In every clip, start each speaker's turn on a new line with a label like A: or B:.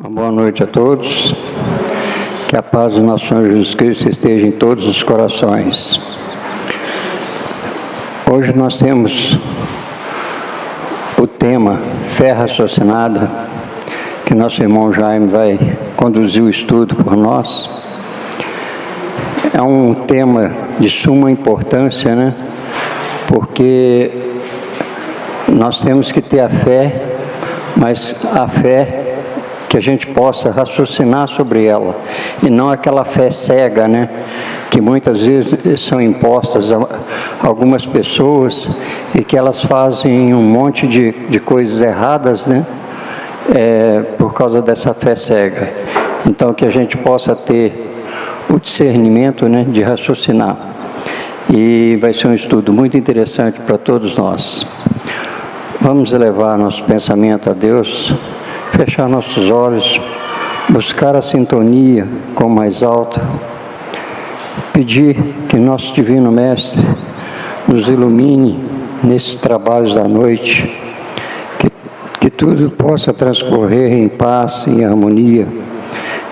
A: Uma boa noite a todos. Que a paz do nosso Senhor Jesus Cristo esteja em todos os corações. Hoje nós temos o tema Fé Raciocinada, que nosso irmão Jaime vai conduzir o estudo por nós. É um tema de suma importância, né? Porque nós temos que ter a fé, mas a fé que a gente possa raciocinar sobre ela, e não aquela fé cega, né? Que muitas vezes são impostas a algumas pessoas e que elas fazem um monte de coisas erradas, né? Por causa dessa fé cega. Então, que a gente possa ter o discernimento, né, de raciocinar. E vai ser um estudo muito interessante para todos nós. Vamos elevar nosso pensamento a Deus, fechar nossos olhos, buscar a sintonia com o mais alto, pedir que nosso Divino Mestre nos ilumine nesses trabalhos da noite, que tudo possa transcorrer em paz e em harmonia,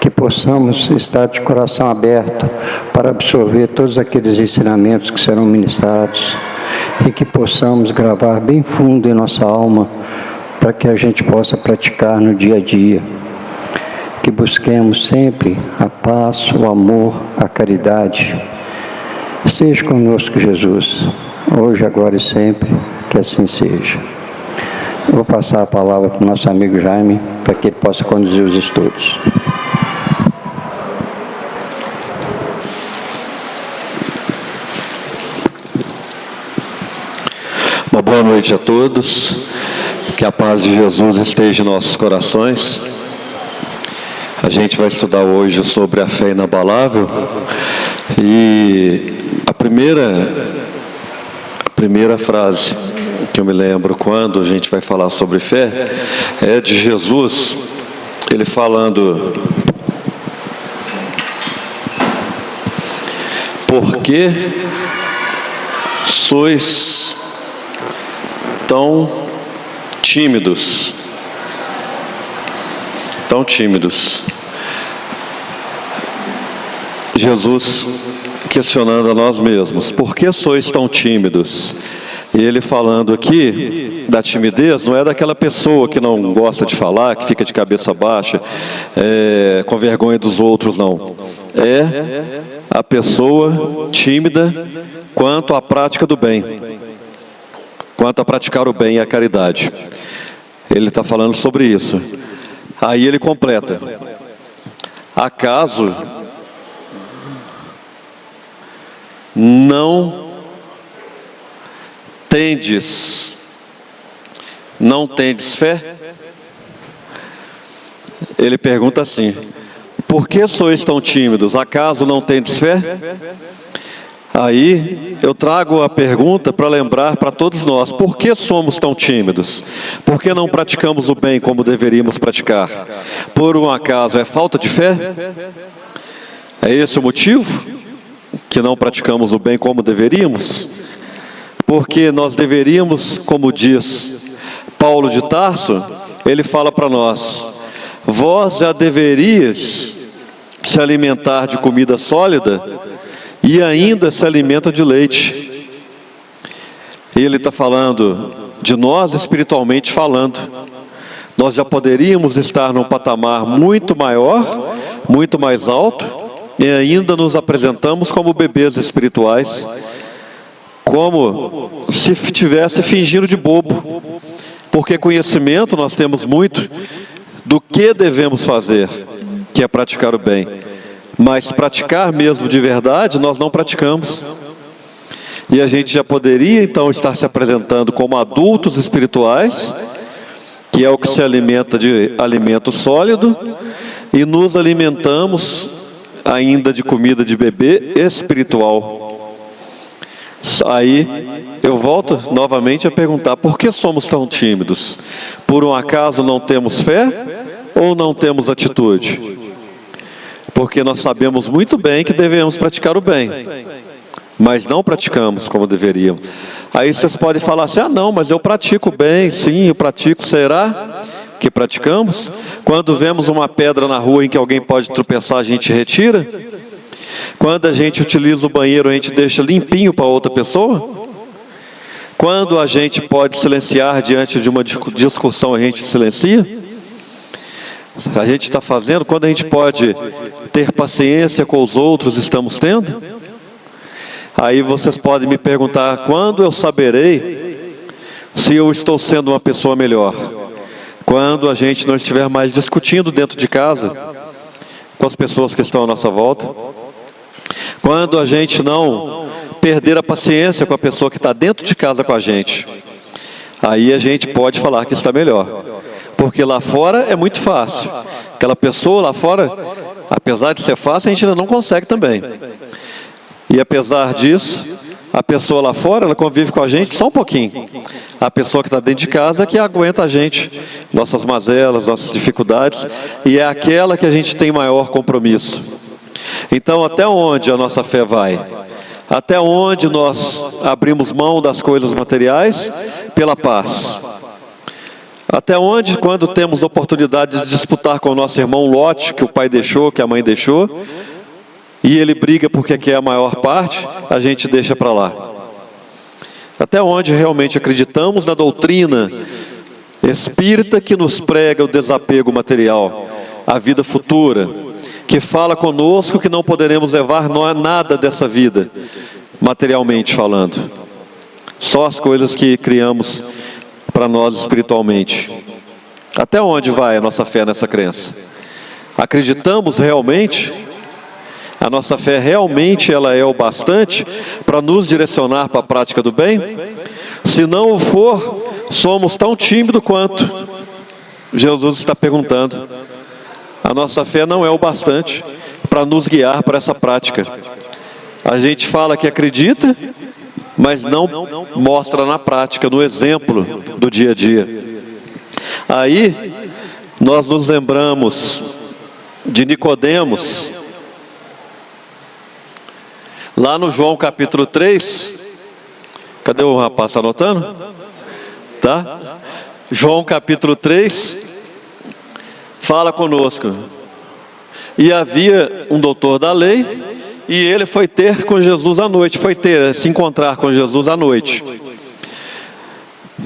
A: que possamos estar de coração aberto para absorver todos aqueles ensinamentos que serão ministrados e que possamos gravar bem fundo em nossa alma para que a gente possa praticar no dia a dia. Que busquemos sempre a paz, o amor, a caridade. Seja conosco, Jesus, hoje, agora e sempre, que assim seja. Eu vou passar a palavra para o nosso amigo Jaime, para que ele possa conduzir os estudos.
B: Uma boa noite a todos. Que a paz de Jesus esteja em nossos corações. A gente vai estudar hoje sobre a fé inabalável. E a primeira frase que eu me lembro quando a gente vai falar sobre fé é de Jesus, ele falando: por que sois tão tímidos? Tão tímidos. Jesus questionando a nós mesmos: por que sois tão tímidos? E ele falando aqui da timidez, não é daquela pessoa que não gosta de falar, que fica de cabeça baixa, com vergonha dos outros, não. É a pessoa tímida quanto à prática do bem, quanto a praticar o bem e a caridade. Ele está falando sobre isso. Aí ele completa: acaso não tendes fé? Ele pergunta assim: por que sois tão tímidos? Acaso não tendes fé? Aí eu trago a pergunta para lembrar para todos nós: por que somos tão tímidos? Por que não praticamos o bem como deveríamos praticar? Por um acaso é falta de fé? É esse o motivo que não praticamos o bem como deveríamos? Porque nós deveríamos, como diz Paulo de Tarso, ele fala para nós: vós já deverias se alimentar de comida sólida e ainda se alimenta de leite. Ele está falando de nós espiritualmente falando. Nós já poderíamos estar num patamar muito maior, muito mais alto, e ainda nos apresentamos como bebês espirituais, como se estivesse fingindo de bobo, porque conhecimento nós temos muito do que devemos fazer, que é praticar o bem. Mas praticar mesmo de verdade, nós não praticamos. E a gente já poderia então estar se apresentando como adultos espirituais, que é o que se alimenta de alimento sólido, e nos alimentamos ainda de comida de bebê espiritual. Aí eu volto novamente a perguntar: por que somos tão tímidos? Por um acaso não temos fé ou não temos atitude? Porque nós sabemos muito bem que devemos praticar o bem, mas não praticamos como deveríamos. Aí vocês podem falar assim: ah não, mas eu pratico bem, sim, eu pratico. Será que praticamos? Quando vemos uma pedra na rua em que alguém pode tropeçar, a gente retira? Quando a gente utiliza o banheiro, a gente deixa limpinho para outra pessoa? Quando a gente pode silenciar diante de uma discussão, a gente silencia? A gente está fazendo? Quando a gente pode ter paciência com os outros, estamos tendo? Aí vocês podem me perguntar, quando eu saberei se eu estou sendo uma pessoa melhor? Quando a gente não estiver mais discutindo dentro de casa com as pessoas que estão à nossa volta. Quando a gente não perder a paciência com a pessoa que está dentro de casa com a gente. Aí a gente pode falar que está melhor. Porque lá fora é muito fácil. Aquela pessoa lá fora, apesar de ser fácil, a gente ainda não consegue também. E apesar disso, a pessoa lá fora, ela convive com a gente só um pouquinho. A pessoa que está dentro de casa é que aguenta a gente, nossas mazelas, nossas dificuldades, e é aquela que a gente tem maior compromisso. Então, até onde a nossa fé vai? Até onde nós abrimos mão das coisas materiais pela paz? Até onde, quando temos a oportunidade de disputar com o nosso irmão lote, que o pai deixou, que a mãe deixou, e ele briga porque quer a maior parte, a gente deixa para lá. Até onde realmente acreditamos na doutrina espírita que nos prega o desapego material, a vida futura, que fala conosco que não poderemos levar nada dessa vida, materialmente falando. Só as coisas que criamos para nós espiritualmente. Até onde vai a nossa fé nessa crença? Acreditamos realmente? A nossa fé realmente ela é o bastante para nos direcionar para a prática do bem? Se não o for, somos tão tímidos quanto Jesus está perguntando. A nossa fé não é o bastante para nos guiar para essa prática. A gente fala que acredita, mas não mostra na prática, no exemplo do dia a dia. Aí, nós nos lembramos de Nicodemos, lá no João capítulo 3, cadê o rapaz, está anotando? Tá? João capítulo 3, fala conosco. E havia um doutor da lei, e ele foi ter com Jesus à noite, se encontrar com Jesus à noite.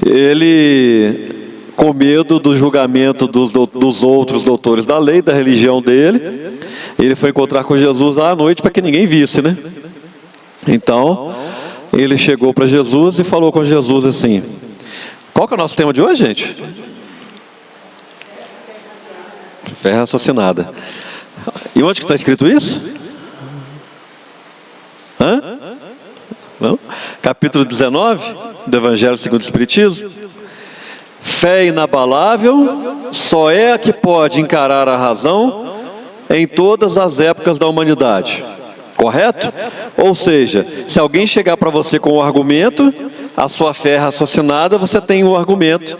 B: Ele, com medo do julgamento dos outros doutores da lei, da religião dele, ele foi encontrar com Jesus à noite para que ninguém visse, né? Então, ele chegou para Jesus e falou com Jesus assim, qual que é o nosso tema de hoje, gente? Fé raciocinada. E onde que está escrito isso? Hã? Não? Capítulo 19 do Evangelho segundo o Espiritismo. Fé inabalável só é a que pode encarar a razão em todas as épocas da humanidade. Correto? Ou seja, se alguém chegar para você com um argumento, a sua fé é raciocinada, você tem um argumento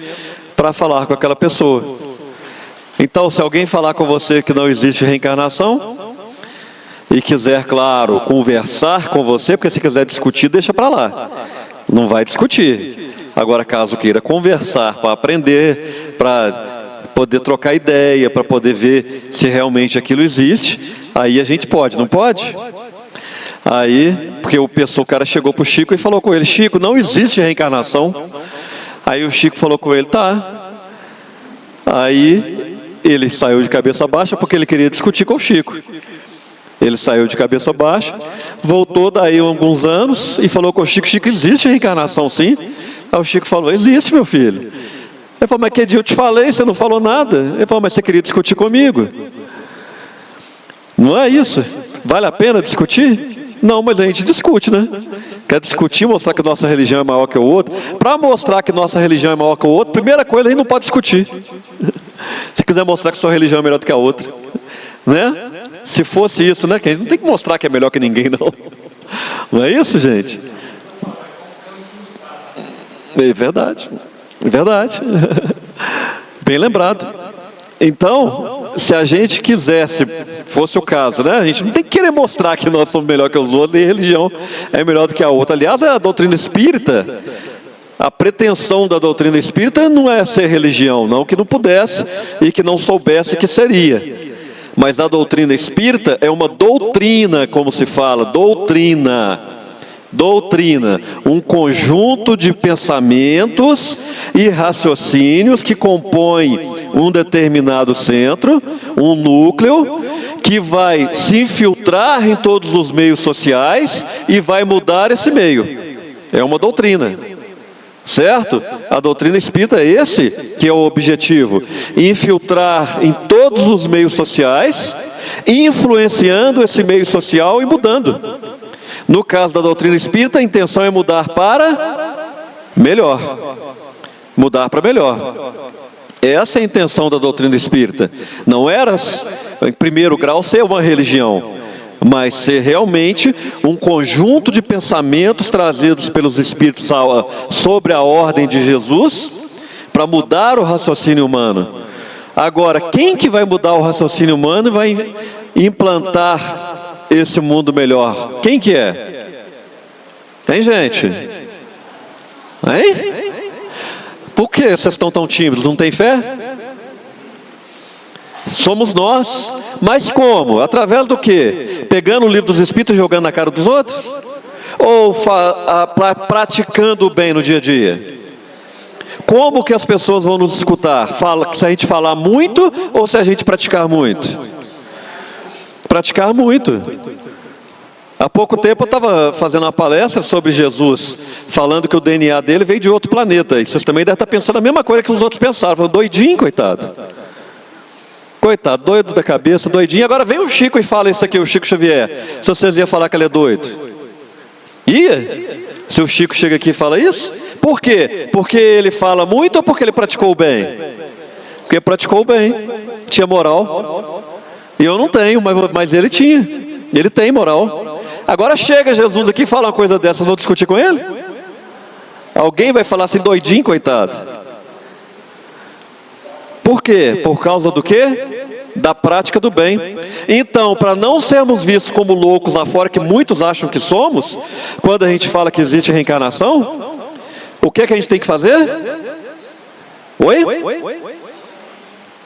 B: para falar com aquela pessoa. Então, se alguém falar com você que não existe reencarnação, e quiser, claro, conversar com você, porque se quiser discutir, deixa para lá. Não vai discutir. Agora, caso queira conversar para aprender, para poder trocar ideia, para poder ver se realmente aquilo existe, aí a gente pode, não pode? Aí, porque o cara chegou para o Chico e falou com ele, Chico, não existe reencarnação. Aí o Chico falou com ele, tá. Aí ele saiu de cabeça baixa porque ele queria discutir com o Chico. Ele saiu de cabeça baixa, voltou daí alguns anos e falou com o Chico, Chico, existe reencarnação sim? Aí o Chico falou, existe, meu filho. Ele falou, mas que dia eu te falei, você não falou nada? Ele falou, mas você queria discutir comigo? Não é isso? Vale a pena discutir? Não, mas a gente discute, né? Quer discutir, mostrar que nossa religião é maior que o outro? Para mostrar que nossa religião é maior que o outro, primeira coisa, a gente não pode discutir. Se quiser mostrar que sua religião é melhor do que a outra, né? Se fosse isso, né? Que a gente não tem que mostrar que é melhor que ninguém, não. Não é isso, gente? É verdade. É verdade. Bem lembrado. Então, se a gente quisesse, fosse o caso, né? A gente não tem que querer mostrar que nós somos melhor que os outros, e a religião é melhor do que a outra. Aliás, a doutrina espírita, A pretensão da doutrina espírita não é ser religião, não que não pudesse e que não soubesse que seria. Mas a doutrina espírita é uma doutrina, como se fala, doutrina. Doutrina, um conjunto de pensamentos e raciocínios que compõem um determinado centro, um núcleo, que vai se infiltrar em todos os meios sociais e vai mudar esse meio. É uma doutrina. Certo? A doutrina espírita é esse que é o objetivo: infiltrar em todos os meios sociais, influenciando esse meio social e mudando. No caso da doutrina espírita, a intenção é mudar para melhor. Mudar para melhor. Essa é a intenção da doutrina espírita. Não era, em primeiro grau, ser uma religião, mas ser realmente um conjunto de pensamentos trazidos pelos Espíritos sobre a ordem de Jesus, para mudar o raciocínio humano. Agora, quem que vai mudar o raciocínio humano e vai implantar esse mundo melhor? Quem que é? Hein, gente? Hein? Por que vocês estão tão tímidos? Não tem fé? Somos nós. Mas como? Através do quê? Pegando o livro dos Espíritos e jogando na cara dos outros? Ou praticando o bem no dia a dia? Como que as pessoas vão nos escutar? Se a gente falar muito ou se a gente praticar muito? Praticar muito. Há pouco tempo eu estava fazendo uma palestra sobre Jesus, falando que o DNA dele veio de outro planeta. E vocês também devem estar pensando a mesma coisa que os outros pensaram. Falando, doidinho, coitado. Coitado, doido da cabeça, doidinho. Agora vem o Chico e fala isso aqui, o Chico Xavier. Se vocês iam falar que ele é doido. Ia? Se o Chico chega aqui e fala isso? Por quê? Porque ele fala muito ou porque ele praticou o bem? Porque praticou o bem. Tinha moral. E eu não tenho, mas ele tinha. Ele tem moral. Agora chega Jesus aqui e fala uma coisa dessas, vão discutir com ele? Alguém vai falar assim, doidinho, coitado? Por quê? Por causa do quê? Da prática do bem. Então, para não sermos vistos como loucos lá fora, que muitos acham que somos, quando a gente fala que existe reencarnação, o que é que a gente tem que fazer? Oi?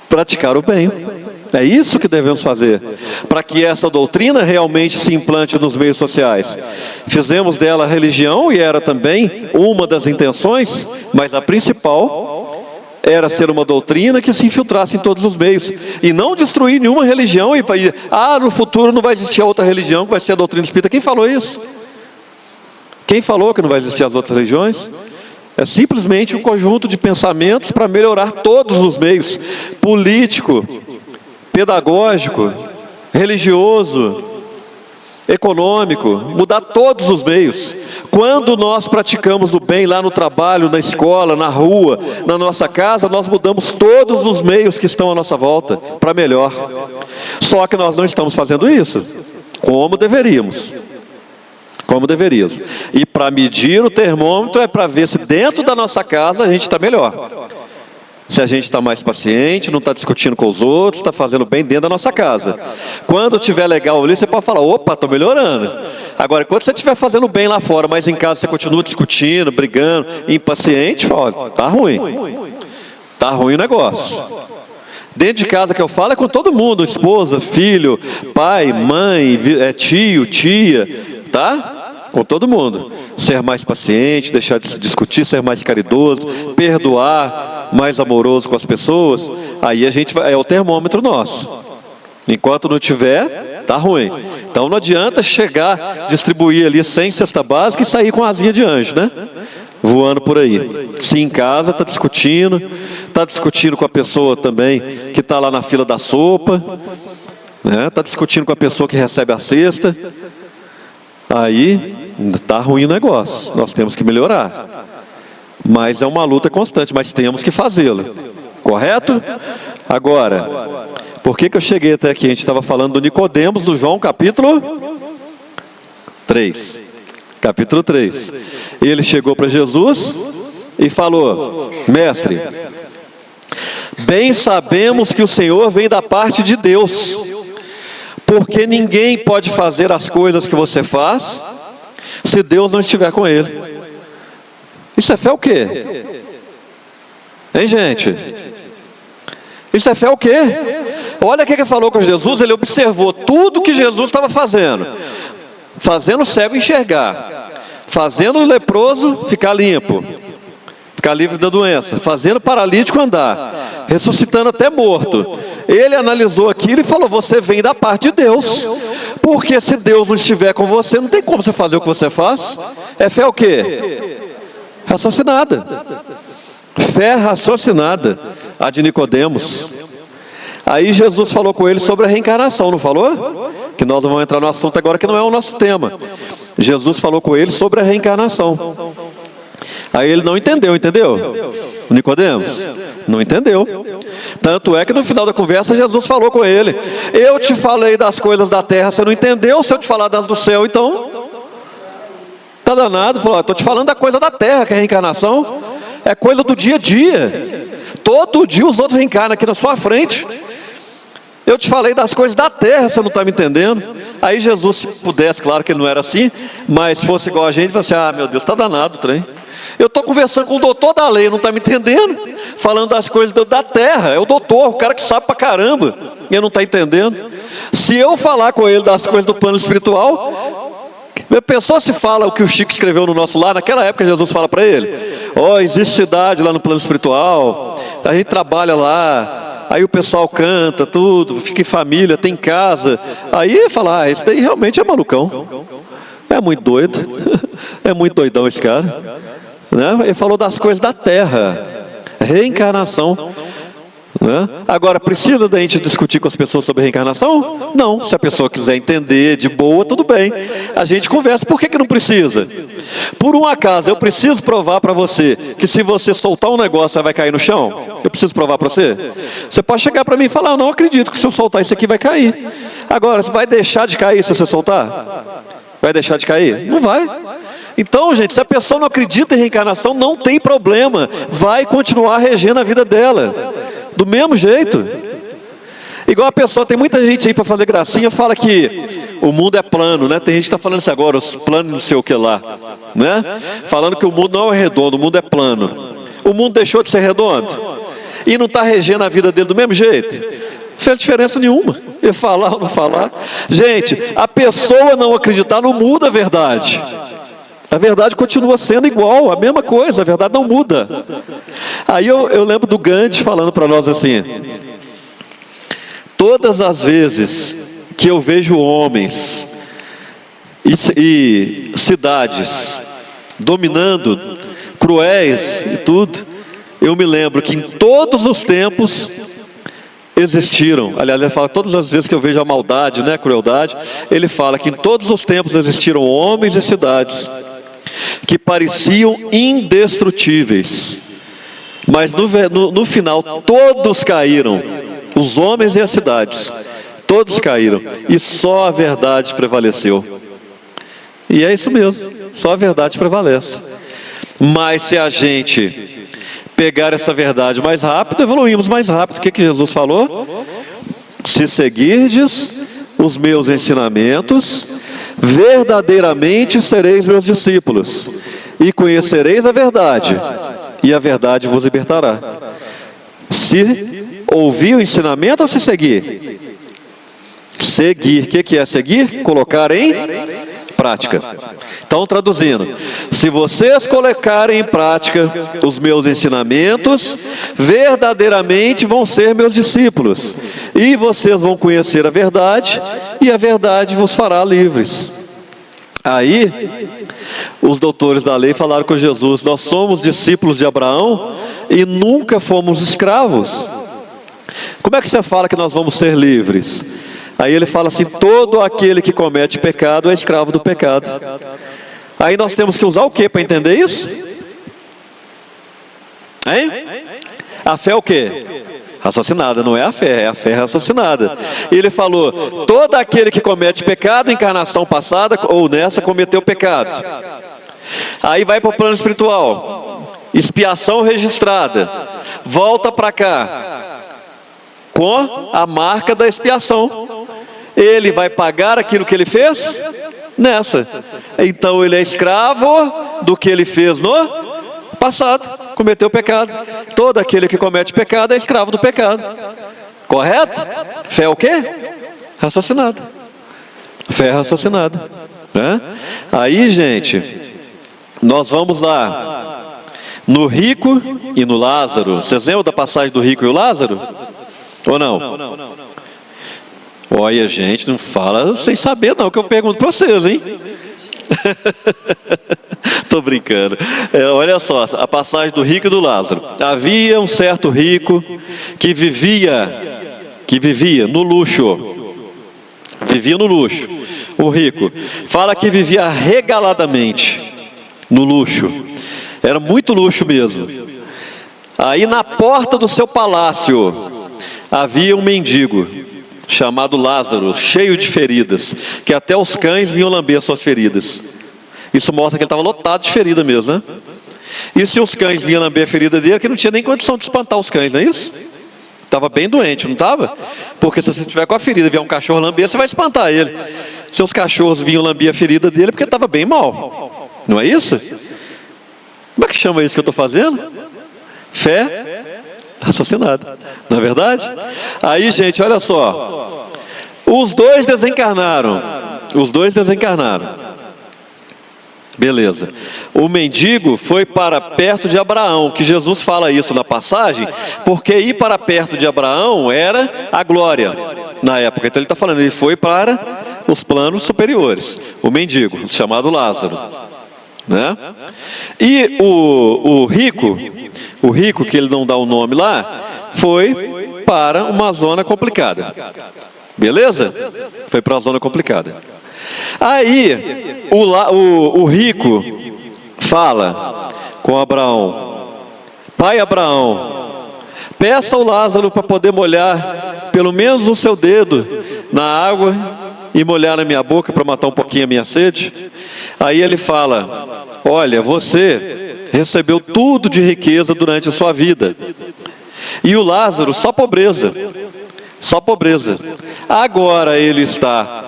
B: Praticar o bem. É isso que devemos fazer, para que essa doutrina realmente se implante nos meios sociais. Fizemos dela religião e era também uma das intenções, mas a principal era ser uma doutrina que se infiltrasse em todos os meios e não destruir nenhuma religião e no futuro não vai existir outra religião que vai ser a doutrina espírita. Quem falou isso? Quem falou que não vai existir as outras religiões? É simplesmente um conjunto de pensamentos para melhorar todos os meios: político, pedagógico, religioso, econômico, mudar todos os meios. Quando nós praticamos o bem lá no trabalho, na escola, na rua, na nossa casa, nós mudamos todos os meios que estão à nossa volta para melhor. Só que nós não estamos fazendo isso como deveríamos. Como deveríamos. E para medir o termômetro é para ver se dentro da nossa casa a gente está melhor. Se a gente está mais paciente, não está discutindo com os outros, está fazendo bem dentro da nossa casa. Quando estiver legal ali, você pode falar, opa, estou melhorando. Agora, quando você estiver fazendo bem lá fora, mas em casa você continua discutindo, brigando, impaciente, fala, está ruim. Está ruim o negócio. Dentro de casa que eu falo é com todo mundo, esposa, filho, pai, mãe, tio, tia, tá? Com todo mundo. Ser mais paciente, deixar de se discutir, ser mais caridoso, perdoar, mais amoroso com as pessoas. Aí a gente vai, é o termômetro nosso. Enquanto não tiver, tá ruim. Então não adianta chegar, distribuir ali 100 cesta básica e sair com a asinha de anjo, né? Voando por aí. Se em casa está discutindo com a pessoa também que está lá na fila da sopa, né? Está discutindo com a pessoa que recebe a cesta. Aí está ruim o negócio, nós temos que melhorar. Mas é uma luta constante, mas temos que fazê-lo. Correto? Agora, por que eu cheguei até aqui? A gente estava falando do Nicodemos, do João capítulo 3. Capítulo 3. Ele chegou para Jesus e falou, mestre, bem sabemos que o Senhor vem da parte de Deus, porque ninguém pode fazer as coisas que você faz se Deus não estiver com ele. Isso é fé o quê? Hein, gente? Isso é fé o quê? Olha o que ele falou com Jesus. Ele observou tudo que Jesus estava fazendo. Fazendo o cego enxergar, fazendo o leproso ficar limpo, ficar livre da doença, fazendo o paralítico andar, ressuscitando até morto. Ele analisou aquilo e falou: você vem da parte de Deus, porque se Deus não estiver com você, não tem como você fazer o que você faz. É fé o quê? Raciocinada. Fé raciocinada, a de Nicodemos. Aí Jesus falou com ele sobre a reencarnação, não falou? Que nós vamos entrar no assunto agora que não é o nosso tema. Jesus falou com ele sobre a reencarnação. Aí ele não entendeu, entendeu? Nicodemos? Não entendeu. Tanto é que no final da conversa Jesus falou com ele: eu te falei das coisas da terra, você não entendeu? Se eu te falar das do céu, então tá danado. Falou: estou te falando da coisa da terra, que é a reencarnação. É coisa do dia a dia. Todo dia os outros reencarnam aqui na sua frente. Eu te falei das coisas da terra, você não está me entendendo? Aí Jesus, se pudesse, claro que ele não era assim, mas fosse igual a gente, falasse: ah, meu Deus, está danado o trem. Eu estou conversando com o doutor da lei, não está me entendendo? Falando das coisas da terra. É o doutor, o cara que sabe pra caramba, e não está entendendo. Se eu falar com ele das coisas do plano espiritual, a pessoa se fala o que o Chico escreveu no nosso lar. Naquela época Jesus fala para ele: ó, existe cidade lá no plano espiritual, a gente trabalha lá, aí o pessoal canta tudo, fica em família, tem casa. Aí ele fala: ah, esse daí realmente é malucão, é muito doido, é muito doidão esse cara, né? Ele falou das coisas da terra, reencarnação, né? Agora, precisa da gente discutir com as pessoas sobre reencarnação? Não. Se a pessoa quiser entender de boa, tudo bem, a gente conversa. Por que não precisa? Por um acaso eu preciso provar para você que se você soltar um negócio você vai cair no chão? Eu preciso provar para você? Você pode chegar para mim e falar: eu não acredito que se eu soltar isso aqui vai cair. Agora, você vai deixar de cair se você soltar? Vai deixar de cair? Não vai. Então, gente, se a pessoa não acredita em reencarnação, não tem problema, vai continuar regendo a vida dela do mesmo jeito. Igual a pessoa, tem muita gente aí para fazer gracinha, fala que o mundo é plano, né? Tem gente que está falando isso agora, os planos não sei o que lá, né? Falando que o mundo não é redondo, o mundo é plano. O mundo deixou de ser redondo e não está regendo a vida dele do mesmo jeito? Não fez diferença nenhuma, ele falar ou não falar. Gente, a pessoa não acreditar não muda a verdade. A verdade continua sendo igual, a mesma coisa, a verdade não muda. Aí eu lembro do Gandhi falando para nós assim: todas as vezes que eu vejo homens e cidades dominando, cruéis e tudo, eu me lembro que em todos os tempos existiram, aliás, ele fala todas as vezes que eu vejo a maldade, né, a crueldade, ele fala que em todos os tempos existiram homens e cidades que pareciam indestrutíveis, mas no final todos caíram, os homens e as cidades, todos caíram, e só a verdade prevaleceu. E é isso mesmo, só a verdade prevalece. Mas se a gente pegar essa verdade mais rápido, evoluímos mais rápido. O que Jesus falou? Se seguirdes os meus ensinamentos, verdadeiramente sereis meus discípulos, e conhecereis a verdade, e a verdade vos libertará. Se ouvir o ensinamento ou se seguir? Seguir. O que é seguir? Colocar em prática. Então, traduzindo: se vocês colocarem em prática os meus ensinamentos, verdadeiramente vão ser meus discípulos, e vocês vão conhecer a verdade, e a verdade vos fará livres. Aí, os doutores da lei falaram com Jesus: nós somos discípulos de Abraão e nunca fomos escravos. Como é que você fala que nós vamos ser livres? Aí ele fala assim: todo aquele que comete pecado é escravo do pecado. Aí nós temos que usar o que para entender isso? Hein? A fé é o que? Raciocinada, não é a fé raciocinada. Ele falou: todo aquele que comete pecado, encarnação passada ou nessa cometeu pecado. Aí vai para o plano espiritual, expiação registrada, volta para cá com a marca da expiação. Ele vai pagar aquilo que ele fez nessa. Então ele é escravo do que ele fez no Passado, cometeu pecado. Todo aquele que comete pecado é escravo do pecado. Correto? Fé é o quê? Raciocinada. Fé é raciocinada, né? Aí, gente, nós vamos lá no rico e no Lázaro. Vocês lembram da passagem do rico e o Lázaro? Ou não? Olha, gente, não fala sem saber não, que eu pergunto para vocês, hein? Tô brincando. Olha só, a passagem do rico e do Lázaro. Havia um certo rico que vivia no luxo. Vivia no luxo. O rico fala que vivia regaladamente no luxo. Era muito luxo mesmo. Aí na porta do seu palácio havia um mendigo chamado Lázaro, cheio de feridas, que até os cães vinham lamber as suas feridas. Isso mostra que ele estava lotado de ferida mesmo, né? E se os cães vinham lamber a ferida dele, que não tinha nem condição de espantar os cães, não é isso? Estava bem doente, não estava? Porque se você estiver com a ferida e vier um cachorro lamber, você vai espantar ele. Seus cachorros vinham lamber a ferida dele porque ele estava bem mal. Não é isso? Como é que chama isso que eu estou fazendo? Fé raciocinada. Não é verdade? Aí, gente, olha só. Os dois desencarnaram. Beleza. O mendigo foi para perto de Abraão, que Jesus fala isso na passagem, porque ir para perto de Abraão era a glória na época. Então ele está falando, ele foi para os planos superiores. O mendigo, chamado Lázaro, né? E o rico, que ele não dá o nome lá, foi para uma zona complicada. Beleza? Foi para uma zona complicada. Aí, o rico fala com Abraão: Pai Abraão, peça ao Lázaro para poder molhar pelo menos o seu dedo na água e molhar na minha boca para matar um pouquinho a minha sede. Aí ele fala: olha, você recebeu tudo de riqueza durante a sua vida, e o Lázaro só pobreza. Agora ele está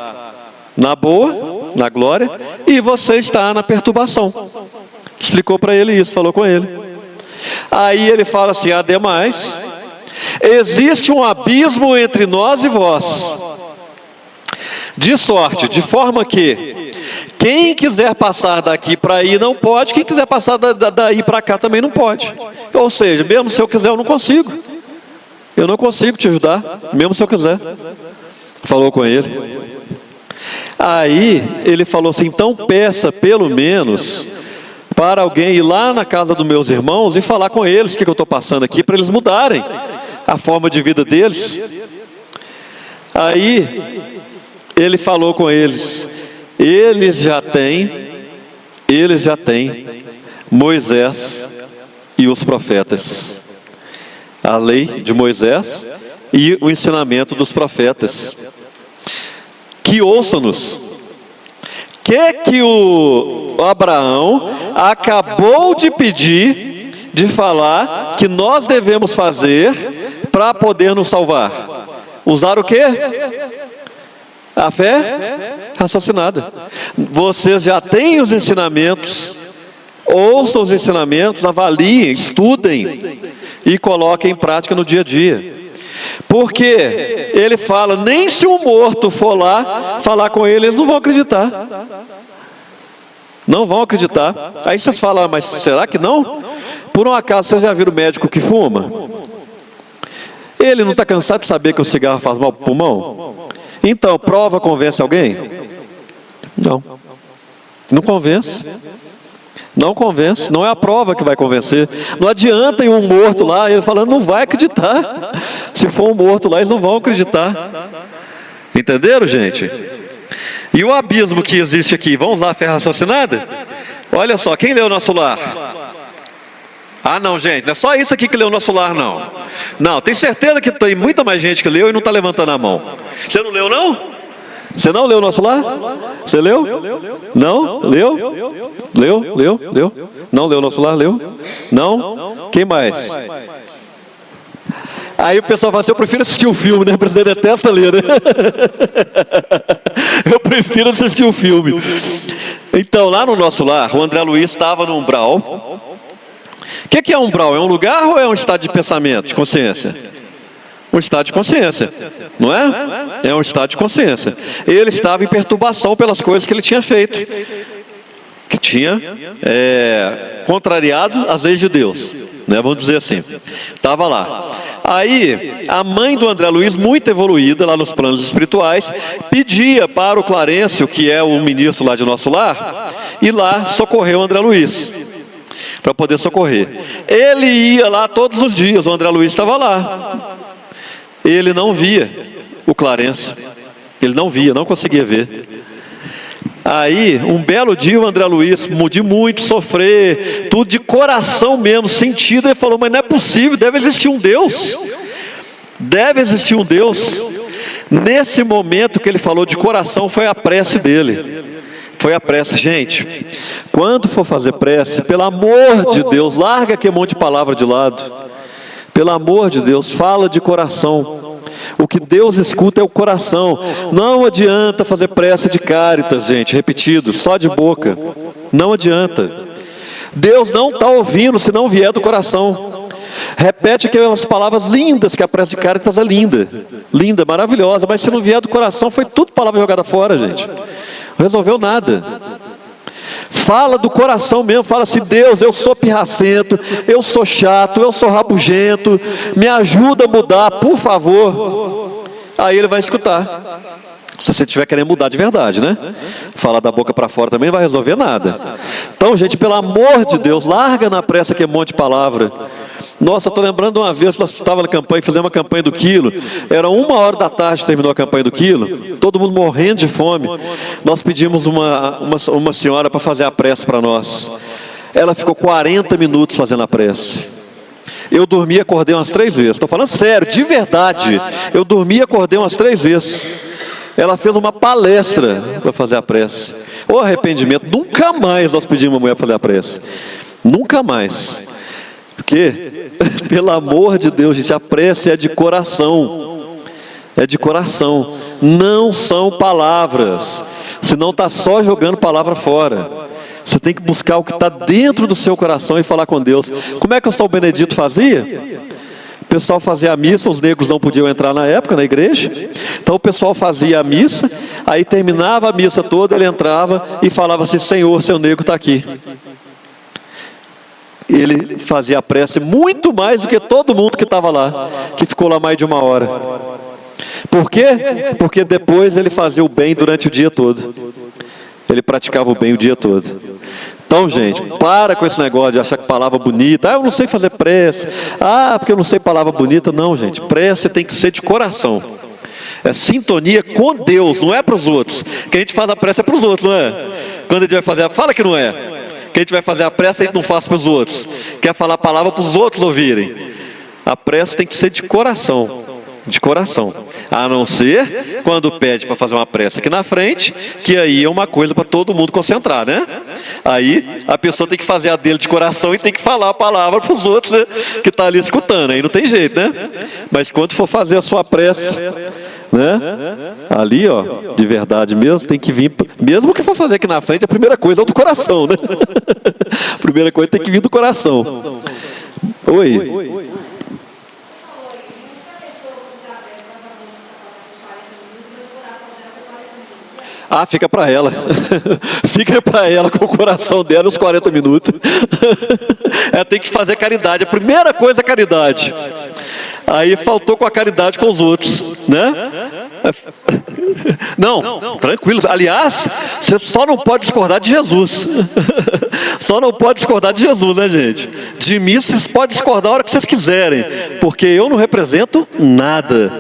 B: na boa, na glória, e você está na perturbação. Explicou para ele isso, falou com ele. Aí ele fala assim: ademais, existe um abismo entre nós e vós, de forma que quem quiser passar daqui para aí não pode, quem quiser passar daí para cá também não pode. Ou seja, mesmo se eu quiser eu não consigo. Eu não consigo te ajudar, mesmo se eu quiser. Falou com ele. Aí ele falou assim: então peça pelo menos para alguém ir lá na casa dos meus irmãos e falar com eles o que eu estou passando aqui, para eles mudarem a forma de vida deles. Aí ele falou com eles: eles já têm Moisés e os profetas, a lei de Moisés e o ensinamento dos profetas. Que ouçam-nos. Que o Abraão acabou de pedir, de falar, que nós devemos fazer para poder nos salvar? Usar o quê? A fé raciocinada. Vocês já têm os ensinamentos, ouçam os ensinamentos, avaliem, estudem e coloquem em prática no dia a dia. Porque ele fala, nem se um morto for lá falar com ele, eles não vão acreditar. Não vão acreditar. Aí vocês falam: mas será que não? Por um acaso vocês já viram o médico que fuma? Ele não está cansado de saber que o cigarro faz mal para o pulmão? Então, prova convence alguém? Não. Não convence. Não convence, não é a prova que vai convencer. Não adianta ir um morto lá, ele falando, não vai acreditar. Se for um morto lá, eles não vão acreditar. Entenderam, gente? E o abismo que existe aqui, vamos lá, fé raciocinada? Olha só, quem leu nosso lar? Ah não, gente, não é só isso aqui que leu nosso lar, não. Não, tem certeza que tem muita mais gente que leu e não está levantando a mão. Você não leu, não? Você não leu o nosso lar? Você leu? Não? Leu? Leu? Não leu o nosso lar? Leu? Não? Quem mais? Aí o pessoal fala assim: eu prefiro assistir o filme, né? Você detesta ler, né? Eu prefiro assistir o filme. Então, lá no nosso lar, o André Luiz estava no umbral O que é umbral? É um lugar ou é um estado de pensamento, de consciência? Um estado de consciência, não é? É um estado de consciência. Ele estava em perturbação pelas coisas que ele tinha feito, que tinha contrariado as leis de Deus, né? Vamos dizer assim. Estava lá. Aí, a mãe do André Luiz, muito evoluída lá nos planos espirituais, pedia para o Clarencio, que é o ministro lá de nosso lar, ir lá socorrer o André Luiz, para poder socorrer. Ele ia lá todos os dias, o André Luiz estava lá. Ele não via o Clarencio, ele não via, não conseguia ver. Aí, um belo dia, o André Luiz, de muito sofrer, tudo de coração mesmo, sentido, ele falou, mas não é possível, deve existir um Deus. Deve existir um Deus. Nesse momento que ele falou de coração, foi a prece dele. Foi a prece. Gente, quando for fazer prece, pelo amor de Deus, larga aquele monte de palavra de lado. Pelo amor de Deus, fala de coração. O que Deus escuta é o coração. Não adianta fazer prece de Cáritas, gente, repetido, só de boca. Não adianta. Deus não está ouvindo se não vier do coração. Repete aquelas palavras lindas, que a prece de Cáritas é linda. Linda, maravilhosa, mas se não vier do coração, foi tudo palavra jogada fora, gente. Não resolveu nada. Fala do coração mesmo, fala assim, Deus, eu sou pirracento, eu sou chato, eu sou rabugento, me ajuda a mudar, por favor. Aí ele vai escutar. Se você estiver querendo mudar de verdade, né? Falar da boca para fora também não vai resolver nada. Então, gente, pelo amor de Deus, larga na pressa aquele monte de palavra. Nossa, estou lembrando uma vez, nós estávamos na campanha, fizemos uma campanha do quilo, era 1h da tarde, terminou a campanha do quilo, todo mundo morrendo de fome. Nós pedimos uma senhora para fazer a prece para nós. Ela ficou 40 minutos fazendo a prece. Eu dormi e acordei umas 3 vezes, estou falando sério, de verdade. Eu dormi e acordei umas 3 vezes. Ela fez uma palestra para fazer a prece. O arrependimento, nunca mais nós pedimos uma mulher para fazer a prece. Nunca mais. Porque, pelo amor de Deus, gente, a prece é de coração. É de coração. Não são palavras. Senão está só jogando palavra fora. Você tem que buscar o que está dentro do seu coração e falar com Deus. Como é que o São Benedito fazia? O pessoal fazia a missa, os negros não podiam entrar na época na igreja. Então o pessoal fazia a missa, aí terminava a missa toda, ele entrava e falava assim, Senhor, seu negro está aqui. Ele fazia a prece muito mais do que todo mundo que estava lá, que ficou lá mais de 1 hora. Por quê? Porque depois ele fazia o bem durante o dia todo. Ele praticava o bem o dia todo. Então, gente, para com esse negócio de achar que palavra bonita. Ah, eu não sei fazer prece. Ah, porque eu não sei palavra bonita. Não, gente, prece tem que ser de coração. É sintonia com Deus, não é para os outros. Que a gente faz a prece é para os outros, não é? Quando a gente vai fazer, fala que não é. Que a gente vai fazer a prece, a gente não faz para os outros. Quer falar a palavra para os outros ouvirem. A prece tem que ser de coração. De coração. A não ser quando pede para fazer uma prece aqui na frente, que aí é uma coisa para todo mundo concentrar, né? Aí a pessoa tem que fazer a dele de coração e tem que falar a palavra para os outros, né? Que está ali escutando. Aí não tem jeito, né? Mas quando for fazer a sua prece, né? Ali, ó, de verdade mesmo, tem que vir, mesmo que for fazer aqui na frente, a primeira coisa é o do coração, né? A primeira coisa tem que vir do coração. Oi. Ah, fica para ela. Fica para ela com o coração dela os 40 minutos. Ela tem que fazer caridade. A primeira coisa é caridade. Aí faltou com a caridade com os outros, né? Não, tranquilo. Aliás, você só não pode discordar de Jesus. Só não pode discordar de Jesus, né, gente? De mim vocês podem discordar a hora que vocês quiserem, porque eu não represento nada,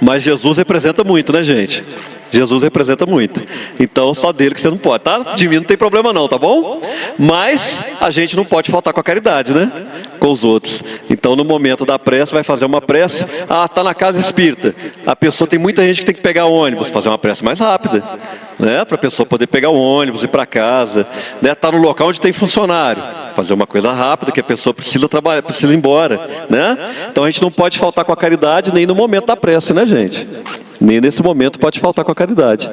B: mas Jesus representa muito, né, gente? Jesus representa muito. Então, só dele que você não pode, tá? De mim não tem problema não, tá bom? Mas a gente não pode faltar com a caridade, né? Com os outros. Então, no momento da prece, vai fazer uma prece. Ah, tá na casa espírita. A pessoa, tem muita gente que tem que pegar o ônibus, fazer uma prece mais rápida, né? Para a pessoa poder pegar o ônibus, ir para casa, né? Tá no local onde tem funcionário, fazer uma coisa rápida, que a pessoa precisa trabalhar, precisa ir embora, né? Então, a gente não pode faltar com a caridade nem no momento da prece, né, gente? Nem nesse momento pode faltar com a caridade.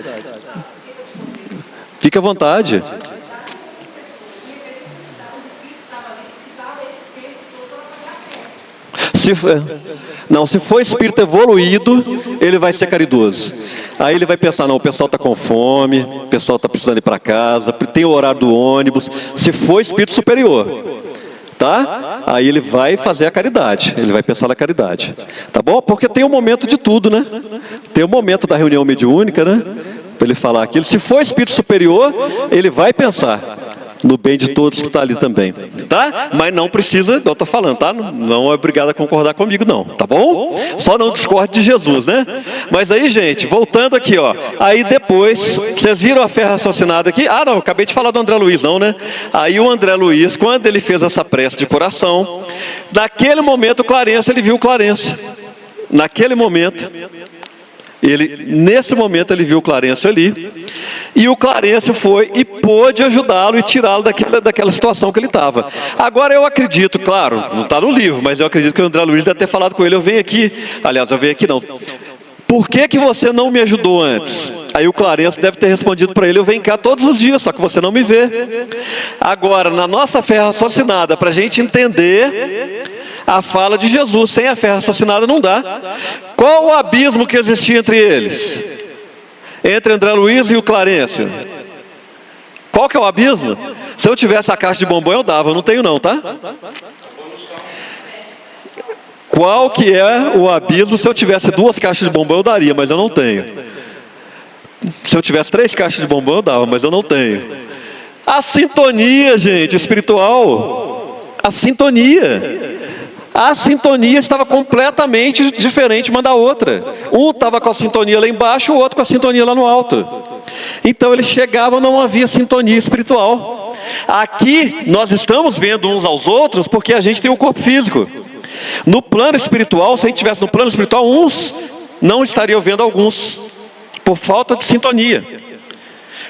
B: Fique à vontade. Se for espírito evoluído, ele vai ser caridoso. Aí ele vai pensar, não, o pessoal está com fome, o pessoal está precisando ir para casa, tem o horário do ônibus. Se for espírito superior, tá? Aí ele vai fazer a caridade, ele vai pensar na caridade. Tá bom? Porque tem um momento de tudo, né? Tem um momento da reunião mediúnica, né? Para ele falar aquilo. Se for espírito superior, ele vai pensar no bem de todos que está ali também, tá? Mas não precisa, eu estou falando, tá? Não é obrigado a concordar comigo, não, tá bom? Só não discorde de Jesus, né? Mas aí, gente, voltando aqui, ó. Aí depois, vocês viram a fé raciocinada aqui? Ah, não, acabei de falar do André Luiz, não, né? Aí o André Luiz, quando ele fez essa prece de coração, naquele momento o Clarence, ele viu o Clarence. Naquele momento... Nesse momento ele viu o Clarence ali, e o Clarence foi e pôde ajudá-lo e tirá-lo daquela situação que ele estava. Agora eu acredito, claro, não está no livro, mas eu acredito que o André Luiz deve ter falado com ele, eu venho aqui não. Por que você não me ajudou antes? Aí o Clarence deve ter respondido para ele, eu venho cá todos os dias, só que você não me vê. Agora, na nossa fé raciocinada, para a gente entender a fala de Jesus, sem a fé raciocinada não dá. Qual o abismo que existia entre eles? Entre André Luiz e o Clarence? Qual que é o abismo? Se eu tivesse a caixa de bombom eu dava, eu não tenho não, tá? Qual que é o abismo? Se eu tivesse 2 caixas de bombom eu daria, mas eu não tenho. Se eu tivesse 3 caixas de bombom eu dava, mas eu não tenho. A sintonia, gente, espiritual. A sintonia estava completamente diferente uma da outra. Um estava com a sintonia lá embaixo, o outro com a sintonia lá no alto. Então eles chegavam, não havia sintonia espiritual. Aqui nós estamos vendo uns aos outros porque a gente tem um corpo físico. No plano espiritual, se a gente estivesse no plano espiritual, uns não estariam vendo alguns, por falta de sintonia.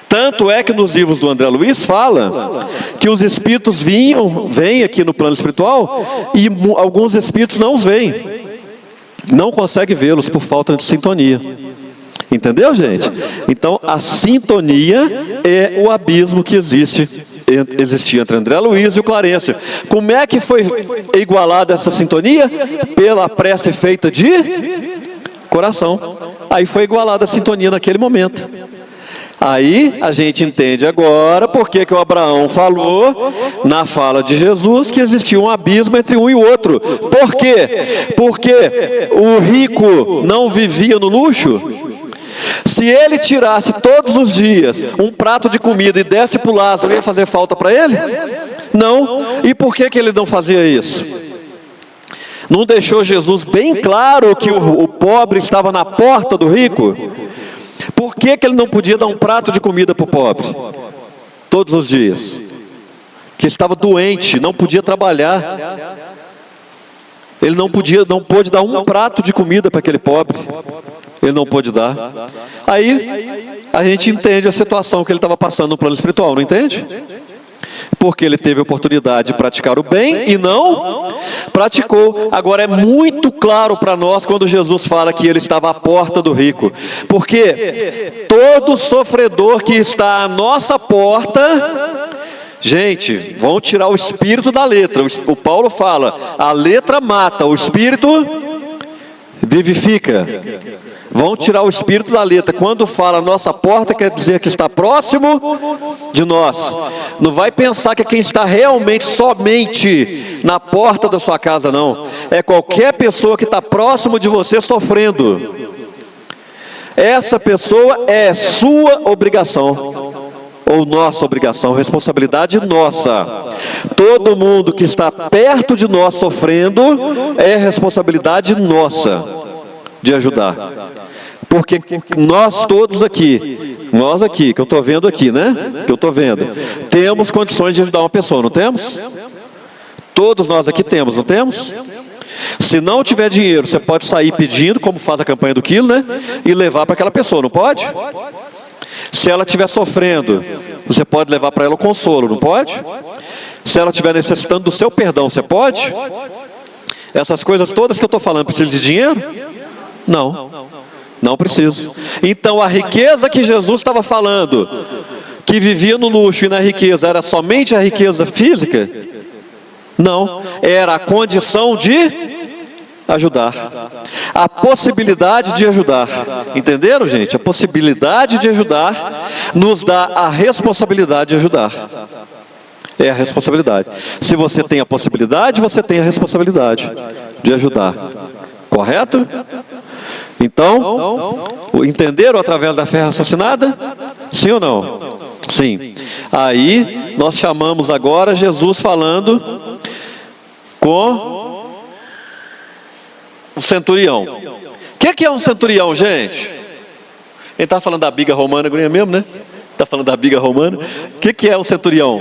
B: Tanto é que nos livros do André Luiz fala que os espíritos vêm aqui no plano espiritual e alguns espíritos não os veem. Não consegue vê-los por falta de sintonia. Entendeu, gente? Então, a sintonia é o abismo que existia entre André Luiz e o Clarence. Como é que foi igualada essa sintonia? Pela prece feita de coração. Aí foi igualada a sintonia naquele momento. Aí a gente entende agora por que o Abraão falou na fala de Jesus que existia um abismo entre um e o outro. Por quê? Porque o rico não vivia no luxo. Se ele tirasse todos os dias um prato de comida e desse para o Lázaro, ia fazer falta para ele? Não. E por que ele não fazia isso? Não deixou Jesus bem claro que o pobre estava na porta do rico? Por que ele não podia dar um prato de comida para o pobre? Todos os dias. Que estava doente, não podia trabalhar. Ele não pôde dar um prato de comida para aquele pobre. Ele não pôde dar. Aí a gente entende a situação que ele estava passando no plano espiritual, não entende? Porque ele teve a oportunidade de praticar o bem e não praticou. Agora é muito claro para nós quando Jesus fala que ele estava à porta do rico. Porque todo sofredor que está à nossa porta... Gente, vão tirar o espírito da letra. O Paulo fala, a letra mata, o espírito vivifica. Vão tirar o espírito da letra. Quando fala nossa porta, quer dizer que está próximo de nós. Não vai pensar que é quem está realmente somente na porta da sua casa, não. É qualquer pessoa que está próximo de você sofrendo. Essa pessoa é sua obrigação. Ou nossa obrigação, responsabilidade nossa. Todo mundo que está perto de nós sofrendo, é responsabilidade nossa de ajudar. Porque nós todos aqui, que eu estou vendo aqui, né? Que eu estou vendo, temos condições de ajudar uma pessoa, não temos? Todos nós aqui temos, não temos? Se não tiver dinheiro, você pode sair pedindo, como faz a campanha do quilo, né? E levar para aquela pessoa, não pode? Se ela estiver sofrendo, você pode levar para ela o consolo, não pode? Se ela estiver necessitando do seu perdão, você pode? Essas coisas todas que eu estou falando, precisa de dinheiro? Não, não preciso. Então a riqueza que Jesus estava falando, que vivia no luxo e na riqueza, era somente a riqueza física? Não, era a condição de ajudar. A possibilidade de ajudar. Entenderam, gente? A possibilidade de ajudar nos dá a responsabilidade de ajudar. É a responsabilidade. Se você tem a possibilidade, você tem a responsabilidade de ajudar. Correto? Então, entenderam através da fé raciocinada? Sim ou não? Sim. Aí, nós chamamos agora Jesus falando com o centurião. O que é um centurião, gente? Ele está falando da biga romana, agora mesmo, né? Está falando da biga romana. O que é o centurião?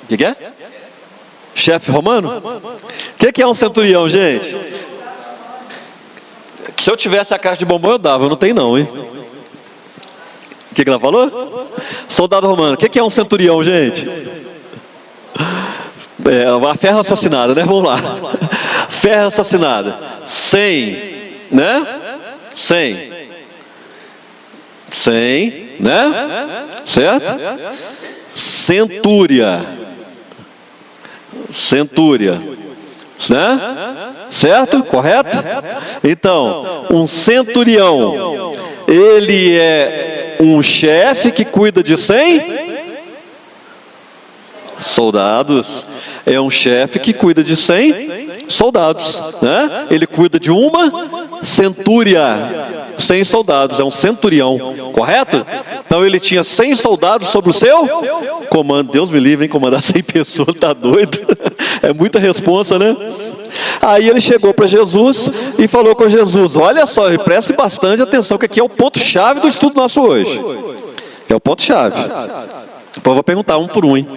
B: O que é? Chefe romano? O que é um centurião, gente? Se eu tivesse a caixa de bombom, eu dava. Eu não tenho não, hein? O que ela falou? Soldado romano. O que é um centurião, gente? É uma fé raciocinada, né? Vamos lá. Fé raciocinada. 100, né? 100, né? Certo? Centúria, né? Certo? Correto? Então, um centurião, ele é um chefe que cuida de 100 soldados. É um chefe que cuida de 100 soldados, né? Ele cuida de uma centúria, 100 soldados, é um centurião, correto? Então ele tinha 100 soldados sobre o seu comando. Deus me livre, hein? Comandar 100 pessoas, tá doido? É muita responsa, né? Aí ele chegou para Jesus e falou com Jesus: olha só, preste bastante atenção, que aqui é o ponto-chave do estudo nosso hoje. É o ponto-chave. Depois eu vou perguntar um por um, hein?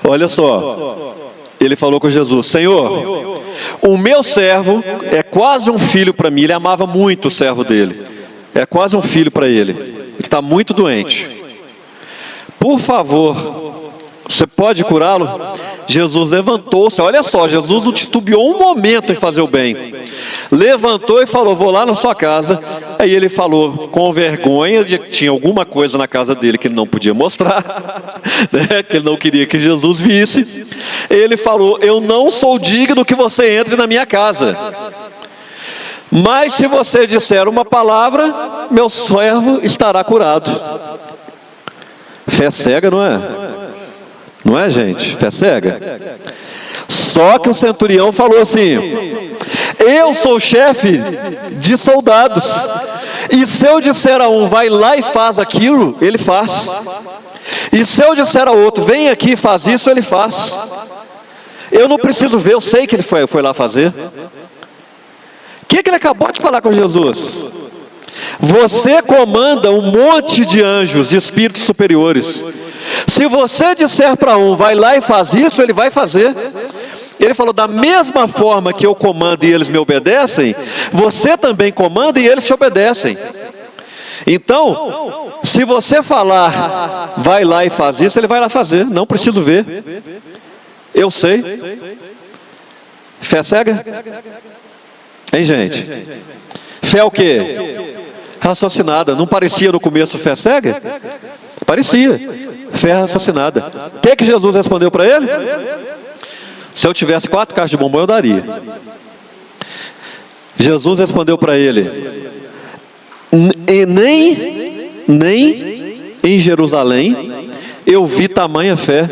B: Olha só, ele falou com Jesus: Senhor, o meu servo é quase um filho para mim. Ele amava muito o servo dele. É quase um filho para ele. Ele está muito doente. Por favor, você pode curá-lo? Jesus levantou-se. Olha só, Jesus não titubeou um momento em fazer o bem. Levantou e falou: vou lá na sua casa. Aí ele falou com vergonha de que tinha alguma coisa na casa dele que ele não podia mostrar, né? Que ele não queria que Jesus visse. Ele falou: eu não sou digno que você entre na minha casa, mas se você disser uma palavra, meu servo estará curado. Fé cega, não é? Não é, gente? Fé cega. Só que o centurião falou assim: eu sou chefe de soldados, e se eu disser a um, vai lá e faz aquilo, ele faz. E se eu disser a outro, vem aqui e faz isso, ele faz. Eu não preciso ver, eu sei que ele foi lá fazer. O que ele acabou de falar com Jesus? Você comanda um monte de anjos, de espíritos superiores. Se você disser para um, vai lá e faz isso, ele vai fazer. Ele falou: da mesma forma que eu comando e eles me obedecem, você também comanda e eles te obedecem. Então, se você falar, vai lá e faz isso, ele vai lá fazer. Não preciso ver, eu sei. Fé cega? Hein, gente? Fé o quê? Raciocinada. Não parecia no começo fé cega? Parecia. Fé raciocinada. O que Jesus respondeu para ele? Se eu tivesse 4 caixas de bombom, eu daria. Jesus respondeu para ele: nem em Jerusalém eu vi tamanha fé.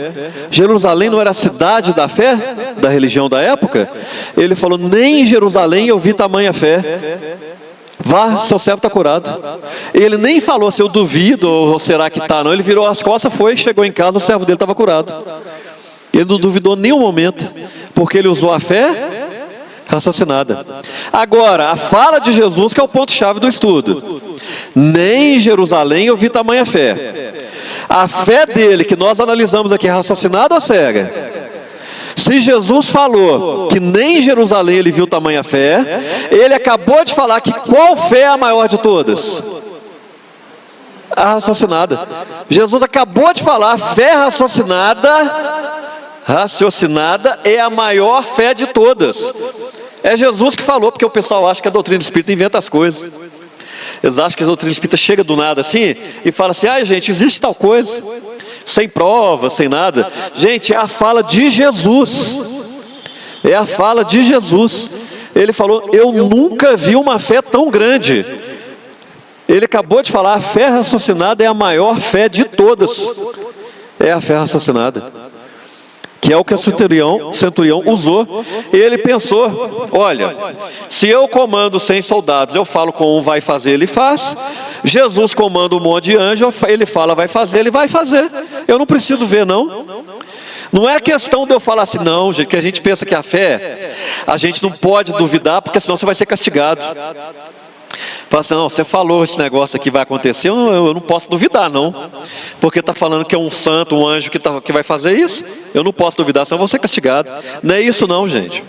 B: Jerusalém não era a cidade da fé, da religião da época? Ele falou: nem em Jerusalém eu vi tamanha fé. Vá, seu servo está curado. Ele nem falou se eu duvido ou será que está, não. Ele virou as costas, foi, chegou em casa, o servo dele estava curado. Ele não duvidou nenhum momento, porque ele usou a fé raciocinada. Agora, a fala de Jesus que é o ponto-chave do estudo. Nem em Jerusalém eu vi tamanha fé. A fé dele, que nós analisamos aqui, é raciocinada ou cega? Se Jesus falou que nem em Jerusalém ele viu tamanha fé, ele acabou de falar que qual fé é a maior de todas? A raciocinada. Jesus acabou de falar: fé raciocinada é a maior fé de todas. É Jesus que falou, porque o pessoal acha que a doutrina espírita inventa as coisas. Eles acham que a doutrina espírita chega do nada assim e fala assim: ai, gente, existe tal coisa, sem prova, sem nada. Gente, é a fala de Jesus. É a fala de Jesus. Ele falou, eu nunca vi uma fé tão grande. Ele acabou de falar, a fé raciocinada é a maior fé de todas. É a fé raciocinada. Que é o que o centurião usou. Ele pensou, olha, se eu comando 100 soldados, eu falo com um vai fazer, ele faz. Jesus comanda um monte de anjo, ele fala vai fazer, ele vai fazer. Eu não preciso ver, não. Não é questão de eu falar assim, não, gente, que a gente pensa que a fé, a gente não pode duvidar, porque senão você vai ser castigado. Fala assim, não, você falou esse negócio aqui vai acontecer, eu não posso duvidar, não. Porque está falando que é um santo, um anjo que vai fazer isso. Eu não posso duvidar, senão eu vou ser castigado. Não é isso não, gente.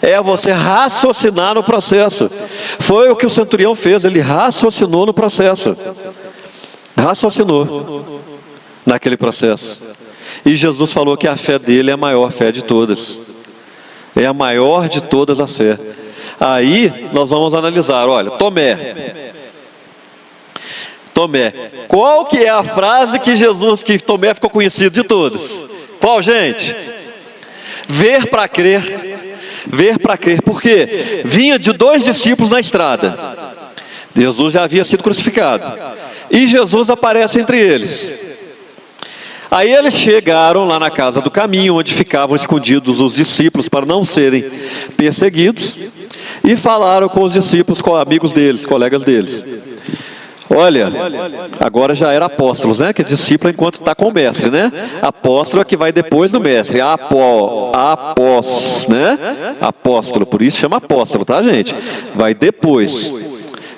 B: É você raciocinar no processo. Foi o que o centurião fez, ele raciocinou no processo. Raciocinou naquele processo. E Jesus falou que a fé dele é a maior fé de todas. É a maior de todas as fés. Aí nós vamos analisar, olha, Tomé, qual que é a frase que Tomé ficou conhecido de todos? Qual, gente? Ver para crer, porque vinha de 2 discípulos na estrada, Jesus já havia sido crucificado, e Jesus aparece entre eles. Aí eles chegaram lá na casa do caminho, onde ficavam escondidos os discípulos para não serem perseguidos, e falaram com os discípulos, com amigos deles, colegas deles. Olha, agora já era apóstolos, né? Que é discípulo enquanto está com o mestre, né? Apóstolo é que vai depois do mestre. Né? Apóstolo, por isso chama apóstolo, tá, gente? Vai depois.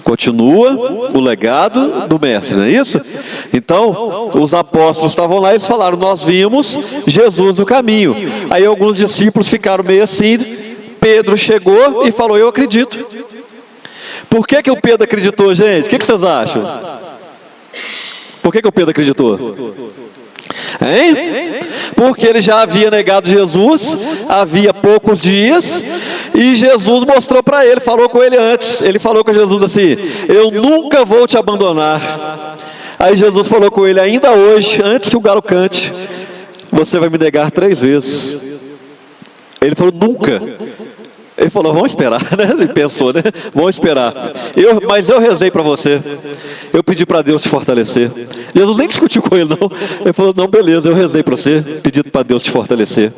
B: Continua o legado do mestre, não é isso? Então, os apóstolos estavam lá e eles falaram, nós vimos Jesus no caminho. Aí alguns discípulos ficaram meio assim, Pedro chegou e falou, eu acredito. Por que o Pedro acreditou, gente? O que vocês acham? Por que o Pedro acreditou? Hein? Porque ele já havia negado Jesus, havia poucos dias, e Jesus mostrou para ele, falou com ele antes, ele falou com Jesus assim, eu nunca vou te abandonar. Aí Jesus falou com ele, ainda hoje, antes que o galo cante, você vai me negar 3 vezes. Ele falou, nunca. Ele falou, vamos esperar, né? Ele pensou, né? Vamos esperar. Mas eu rezei para você. Eu pedi para Deus te fortalecer. Jesus nem discutiu com ele, não. Ele falou, não, beleza, eu rezei para você, pedi para Deus te fortalecer.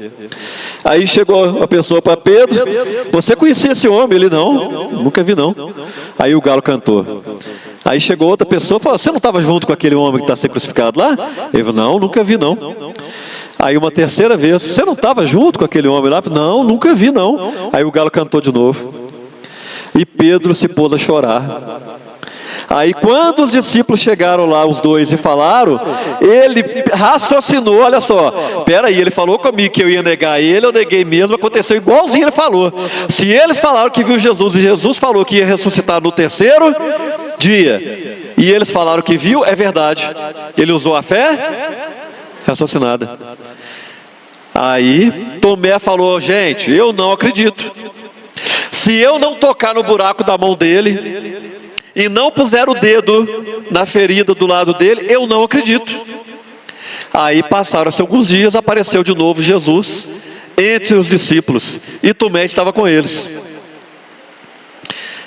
B: Aí chegou a pessoa para Pedro, você conhecia esse homem? Ele, não, nunca vi, não. Aí o galo cantou. Aí chegou outra pessoa e falou, você não estava junto com aquele homem que está sendo crucificado lá? Ele falou, não, nunca vi, não. Aí uma terceira vez, você não estava junto com aquele homem lá? Não, nunca vi, não. Aí o galo cantou de novo. E Pedro se pôs a chorar. Aí quando os discípulos chegaram lá, os 2, e falaram, ele raciocinou, olha só, peraí, ele falou comigo que eu ia negar ele, eu neguei mesmo, aconteceu igualzinho ele falou. Se eles falaram que viu Jesus, e Jesus falou que ia ressuscitar no 3º dia, e eles falaram que viu, é verdade. Ele usou a fé raciocinada. Aí Tomé falou, gente, eu não acredito. Se eu não tocar no buraco da mão dele e não puser o dedo na ferida do lado dele, eu não acredito. Aí passaram-se alguns dias, apareceu de novo Jesus entre os discípulos, e Tomé estava com eles.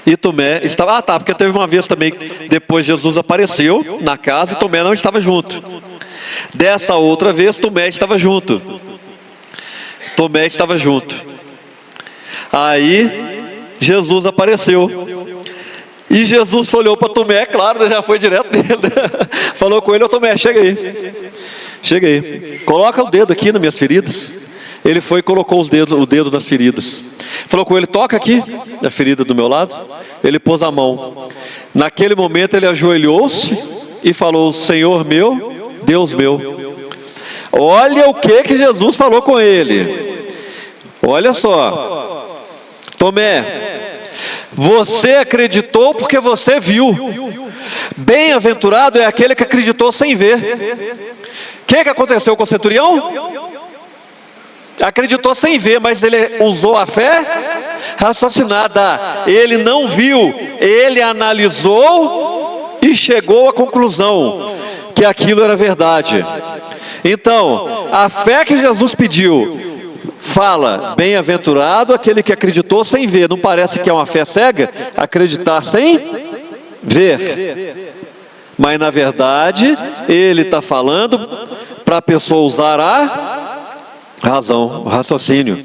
B: E Tomé estava, porque teve uma vez também, depois Jesus apareceu na casa e Tomé não estava junto. Dessa outra vez, Tomé estava junto. Aí, Jesus apareceu. E Jesus olhou para Tomé, claro, já foi direto dele. Falou com ele, ô Tomé, chega aí. Coloca o dedo aqui nas minhas feridas. Ele foi e colocou o dedo nas feridas. Falou com ele, toca aqui, a ferida do meu lado. Ele pôs a mão. Naquele momento ele ajoelhou-se e falou, Senhor meu, Deus meu. Olha o que Jesus falou com ele. Olha só. Tomé, você acreditou porque você viu. Bem-aventurado é aquele que acreditou sem ver. O que aconteceu com o centurião? Acreditou sem ver, mas ele usou a fé raciocinada. Ele não viu, ele analisou e chegou à conclusão que aquilo era verdade. Então, a fé que Jesus pediu fala, bem-aventurado aquele que acreditou sem ver. Não parece que é uma fé cega? Acreditar sem ver. Mas na verdade, ele está falando para a pessoa usar a razão, o raciocínio.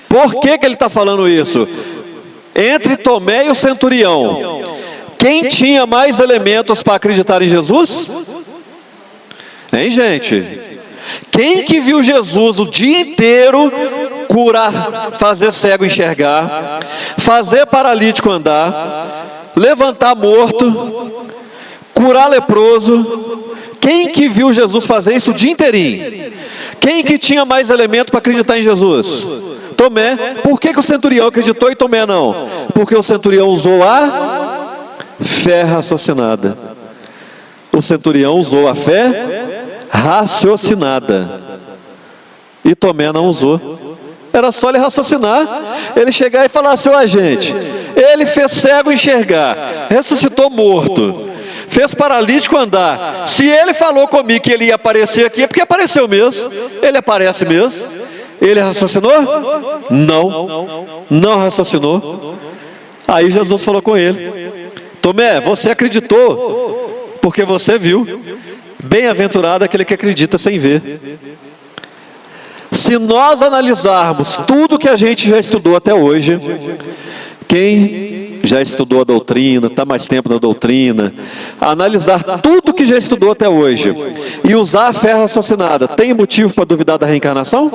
B: Por que ele está falando isso? Entre Tomé e o centurião, quem tinha mais elementos para acreditar em Jesus? Hein, gente? Quem que viu Jesus o dia inteiro curar, fazer cego enxergar, fazer paralítico andar, levantar morto, curar leproso? Quem que viu Jesus fazer isso o dia inteirinho? Quem que tinha mais elemento para acreditar em Jesus? Tomé. Por que o centurião acreditou e Tomé não? Porque o centurião usou a fé raciocinada. O centurião usou a fé raciocinada. E Tomé não usou. Era só ele raciocinar, ele chegar e falar assim: ó, gente, ele fez cego enxergar, ressuscitou morto, fez paralítico andar. Se ele falou comigo que ele ia aparecer aqui, é porque apareceu mesmo. Ele aparece mesmo. Ele raciocinou? Não raciocinou. Aí Jesus falou com ele: Tomé, você acreditou porque você viu. Bem-aventurado aquele que acredita sem ver. Se nós analisarmos tudo que a gente já estudou até hoje, quem já estudou a doutrina, está mais tempo na doutrina, analisar tudo que já estudou até hoje e usar a fé raciocinada, tem motivo para duvidar da reencarnação?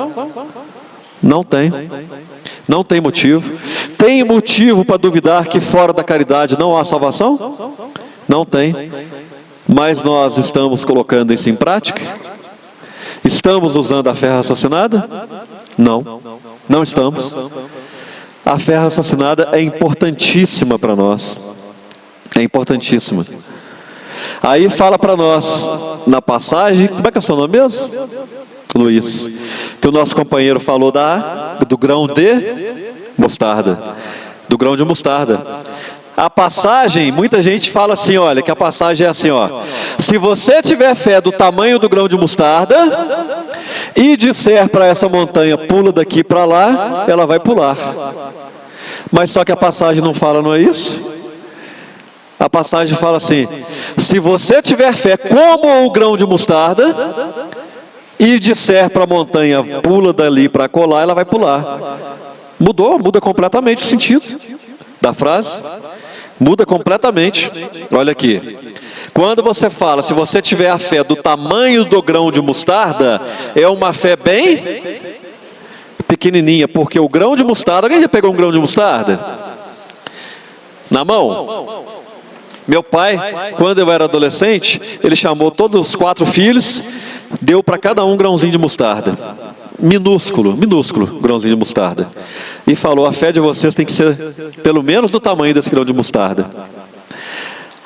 B: Não tem. Não tem motivo. Tem motivo para duvidar que fora da caridade não há salvação? Não tem. Mas nós estamos colocando isso em prática? Estamos usando a fé raciocinada? Não estamos. A fé raciocinada é importantíssima para nós. É importantíssima. Aí fala para nós, na passagem, como é que é o seu nome mesmo? Luiz. Que o nosso companheiro falou do grão de mostarda. Do grão de mostarda. A passagem, muita gente fala assim, olha, que a passagem é assim, ó: se você tiver fé do tamanho do grão de mostarda e disser para essa montanha, pula daqui para lá, ela vai pular. Mas só que a passagem não fala, não é isso? A passagem fala assim: se você tiver fé como o grão de mostarda e disser para a montanha, pula dali para colar, ela vai pular. Muda completamente o sentido da frase. Muda completamente. Olha aqui. Quando você fala, se você tiver a fé do tamanho do grão de mostarda, é uma fé bem pequenininha, porque o grão de mostarda, alguém já pegou um grão de mostarda na mão? Meu pai, quando eu era adolescente, ele chamou todos os 4 filhos, deu para cada um grãozinho de mostarda. Minúsculo grãozinho de mostarda. E falou: a fé de vocês tem que ser pelo menos do tamanho desse grão de mostarda.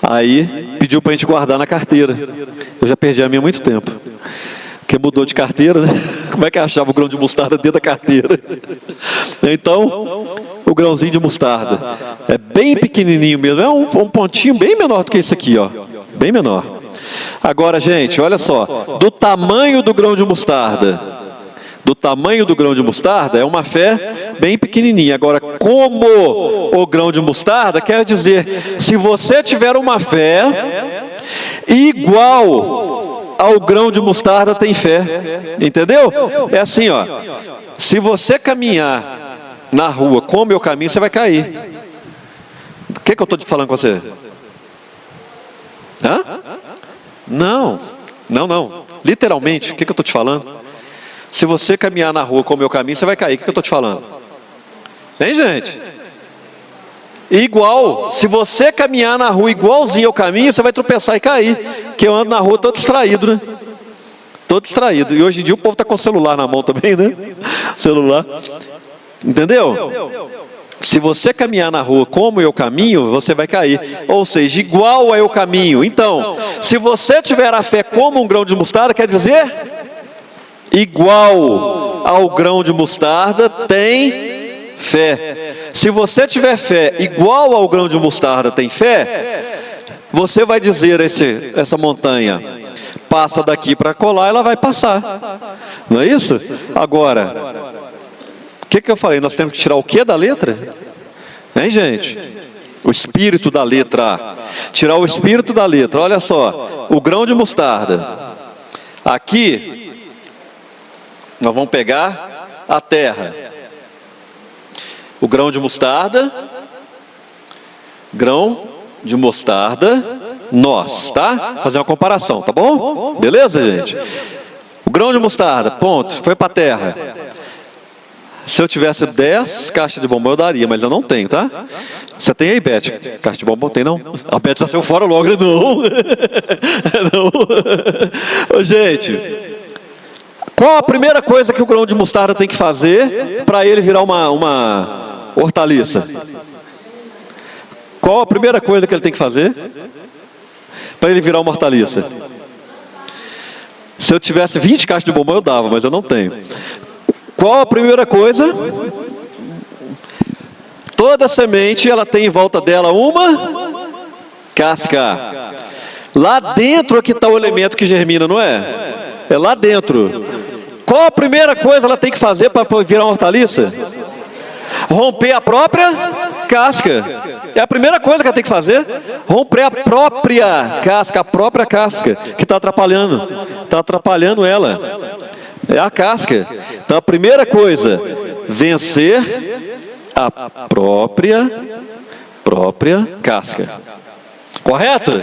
B: Aí pediu para a gente guardar na carteira. Eu já perdi a minha há muito tempo, porque mudou de carteira, né? Como é que achava o grão de mostarda dentro da carteira? Então, o grãozinho de mostarda é bem pequenininho mesmo. É um pontinho bem menor do que esse aqui, ó. Bem menor. Agora, gente, olha só. Do tamanho do grão de mostarda. Do tamanho do grão de mostarda é uma fé bem pequenininha. Agora, como o grão de mostarda, quer dizer, se você tiver uma fé igual ao grão de mostarda, tem fé. Entendeu? É assim, ó. Se você caminhar na rua como eu caminho, você vai cair. O que eu estou te falando com você? Hã? Não. Literalmente, o que eu estou te falando? Se você caminhar na rua como eu caminho, você vai cair. O que eu estou te falando? Hein, gente? Igual, se você caminhar na rua igualzinho ao caminho, você vai tropeçar e cair. Porque eu ando na rua todo distraído, né? Todo distraído. E hoje em dia o povo está com o celular na mão também, né? Celular. Entendeu? Se você caminhar na rua como eu caminho, você vai cair. Ou seja, igual a eu caminho. Então, se você tiver a fé como um grão de mostarda, quer dizer, igual ao grão de mostarda, tem fé. Se você tiver fé igual ao grão de mostarda, tem fé, você vai dizer essa montanha, passa daqui para colar, ela vai passar. Não é isso? Agora, O que eu falei? Nós temos que tirar o que da letra? Hein, gente? O espírito da letra A. Tirar o espírito da letra. Olha só, o grão de mostarda. Aqui, nós vamos pegar a terra. O grão de mostarda, nós, tá? Fazer uma comparação, tá bom? Beleza, gente? O grão de mostarda, ponto, foi para a terra. Se eu tivesse 10 caixas de bombom, eu daria, mas eu não tenho, tá? Você tem aí, Beth? Caixa de bombom tem, não? A Beth já saiu fora logo, não. Não. Ô, gente, qual a primeira coisa que o grão de mostarda tem que fazer para ele virar uma hortaliça? Qual a primeira coisa que ele tem que fazer para ele virar uma hortaliça? Se eu tivesse 20 caixas de bombom, eu dava, mas eu não tenho. Qual a primeira coisa? Toda semente, ela tem em volta dela uma casca. Lá dentro é que está o elemento que germina, não é? É lá dentro. Qual a primeira coisa ela tem que fazer para virar uma hortaliça? Romper a própria casca. É a primeira coisa que ela tem que fazer. Romper a própria casca que está atrapalhando. Está atrapalhando ela. É a casca. Então a primeira coisa, vencer a própria casca. Correto?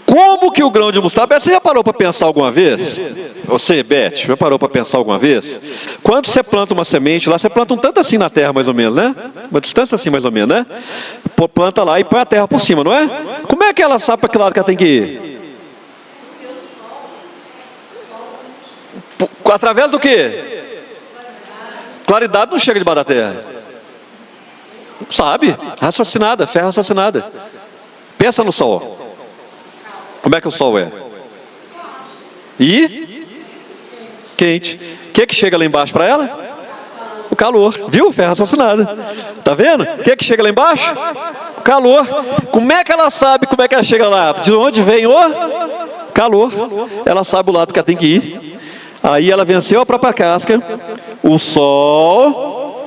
B: Como que o grão de mostarda... Você já parou para pensar alguma vez? Você, Beth, já parou para pensar alguma vez? Quando você planta uma semente lá, você planta um tanto assim na terra, mais ou menos, né? Uma distância assim, mais ou menos, né? Planta lá e põe a terra por cima, não é? Como é que ela sabe para que lado que ela tem que ir? Através do quê? Claridade não chega debaixo da terra. Sabe? Raciocinada, fé raciocinada. Pensa no sol. Como é que o sol é? E? Quente. O que chega lá embaixo para ela? O calor. Viu? Fé raciocinada. Tá vendo? O que chega lá embaixo? O calor. Como é que ela sabe como é que ela chega lá? De onde vem o calor? Ela sabe o lado que ela tem que ir. Aí ela venceu a própria casca. O sol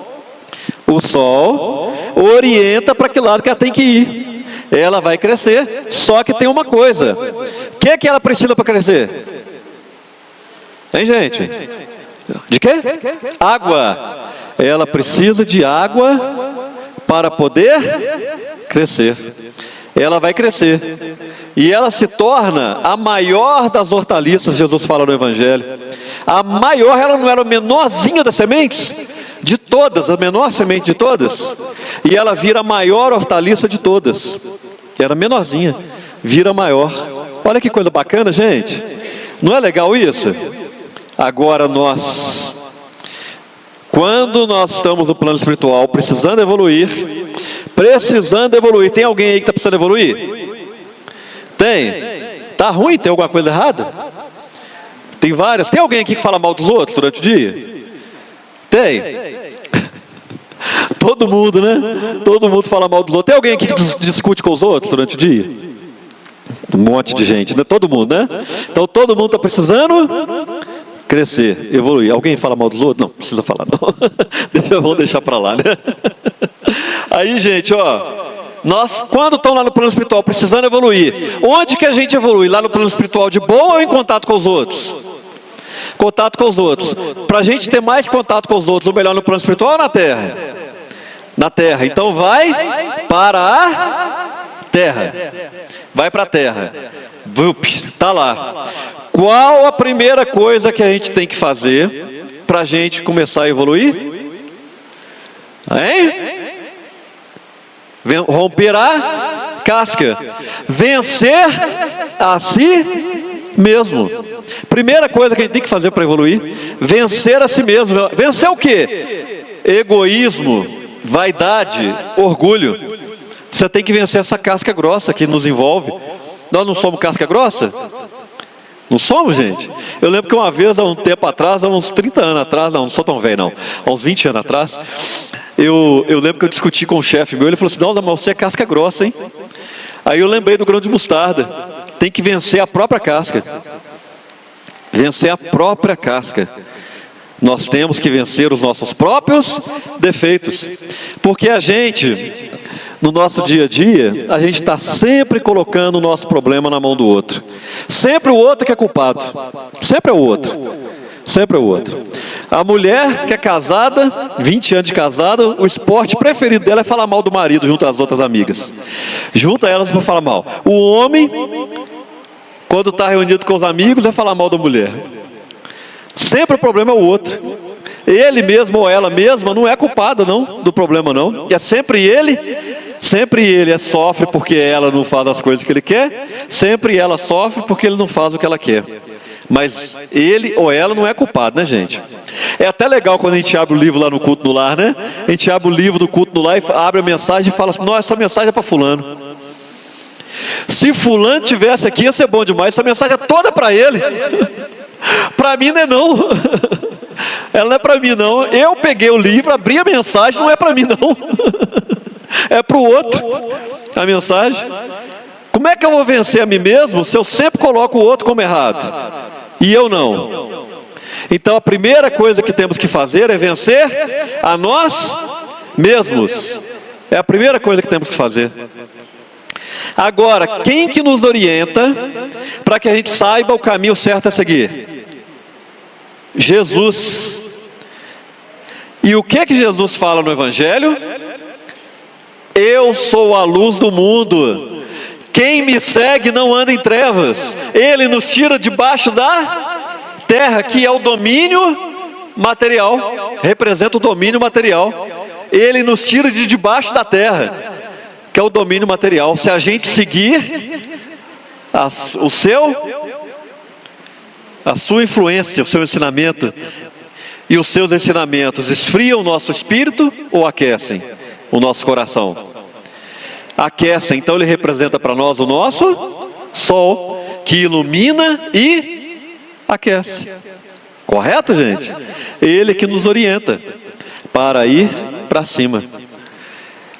B: orienta para que lado que ela tem que ir. Ela vai crescer, só que tem uma coisa. O que ela precisa para crescer? Hein, gente? De quê? Água. Ela precisa de água para poder crescer. Ela vai crescer. E ela se torna a maior das hortaliças, Jesus fala no Evangelho. A maior, ela não era a menorzinha das sementes? De todas, a menor semente de todas. E ela vira a maior hortaliça de todas. Era menorzinha, vira maior. Olha que coisa bacana, gente. Não é legal isso? Agora quando nós estamos no plano espiritual, precisando evoluir, tem alguém aí que está precisando evoluir? Tem? Está ruim? Tem alguma coisa errada? Tem várias. Tem alguém aqui que fala mal dos outros durante o dia? Tem? Todo mundo, né? Todo mundo fala mal dos outros. Tem alguém aqui que discute com os outros durante o dia? Um monte de gente, né? Todo mundo, né? Então todo mundo está precisando crescer, evoluir. Alguém fala mal dos outros? Não, precisa falar não. Vamos deixar para lá, né? Aí, gente, nós, quando estão lá no plano espiritual, precisando evoluir, onde que a gente evolui? Lá no plano espiritual de boa ou em contato com os outros? Contato com os outros. Para a gente ter mais contato com os outros, ou melhor, no plano espiritual ou na terra? Na terra. Então vai para a terra. Vai para a terra. Está lá. Qual a primeira coisa que a gente tem que fazer para a gente começar a evoluir? Hein? Romper a casca. Vencer a si mesmo. Primeira coisa que a gente tem que fazer para evoluir: vencer a si mesmo. Vencer o quê? Egoísmo, vaidade, orgulho. Você tem que vencer essa casca grossa que nos envolve. Nós não somos casca grossa? Não somos, gente? Eu lembro que uma vez, há um tempo atrás, há uns 30 anos atrás, não sou tão velho não, há uns 20 anos atrás, eu lembro que eu discuti com um chefe meu, ele falou assim: não, mas você é casca grossa, hein? Aí eu lembrei do grão de mostarda. Tem que vencer a própria casca. Vencer a própria casca. Nós temos que vencer os nossos próprios defeitos. Porque a gente, no nosso dia a dia, a gente está sempre colocando o nosso problema na mão do outro. Sempre o outro que é culpado. Sempre é o outro. Sempre é o outro. A mulher que é casada, 20 anos de casada, o esporte preferido dela é falar mal do marido junto às outras amigas. Junta elas para falar mal. O homem, quando está reunido com os amigos, é falar mal da mulher. Sempre o problema é o outro. Ele mesmo ou ela mesma não é culpada não, do problema não. É sempre ele sofre porque ela não faz as coisas que ele quer. Sempre ela sofre porque ele não faz o que ela quer. Mas ele ou ela não é culpado, né, gente? É até legal quando a gente abre o livro lá no culto no lar, né? A gente abre o livro do culto no lar e abre a mensagem e fala assim: nossa, essa mensagem é para fulano. Se fulano tivesse aqui ia ser bom demais. Essa mensagem é toda para ele. Para mim não é não. Ela não é para mim não. Eu peguei o livro, abri a mensagem, não é para mim não. É para o outro a mensagem. Como é que eu vou vencer a mim mesmo se eu sempre coloco o outro como errado e eu não? Então a primeira coisa que temos que fazer é vencer a nós mesmos. É a primeira coisa que temos que fazer. Agora, quem que nos orienta para que a gente saiba o caminho certo a seguir? Jesus. E o que Jesus fala no Evangelho? Eu sou a luz do mundo. Quem me segue não anda em trevas. Ele nos tira debaixo da terra, que é o domínio material. Representa o domínio material. Ele nos tira de debaixo da terra, que é o domínio material. Se a gente seguir a sua influência, o seu ensinamento, e os seus ensinamentos esfriam o nosso espírito ou aquecem o nosso coração? Aquecem. Então ele representa para nós o nosso sol, que ilumina e aquece. Correto, gente? Ele que nos orienta para ir para cima.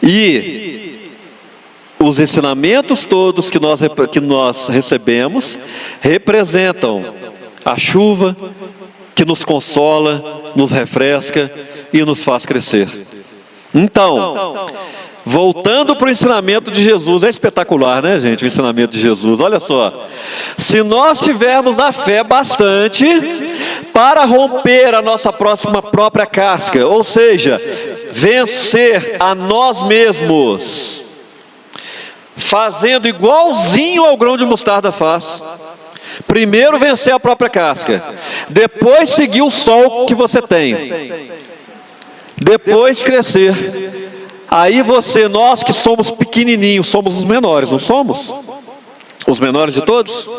B: E os ensinamentos todos que nós recebemos representam a chuva que nos consola, nos refresca e nos faz crescer. Então, voltando para o ensinamento de Jesus, é espetacular, né, gente, o ensinamento de Jesus. Olha só, se nós tivermos a fé bastante para romper a nossa própria casca, ou seja, vencer a nós mesmos, fazendo igualzinho ao grão de mostarda faz. Primeiro vencer a própria casca, depois seguir o sol que você tem, depois crescer. Aí nós que somos pequenininhos, somos os menores, não somos? Os menores de todos?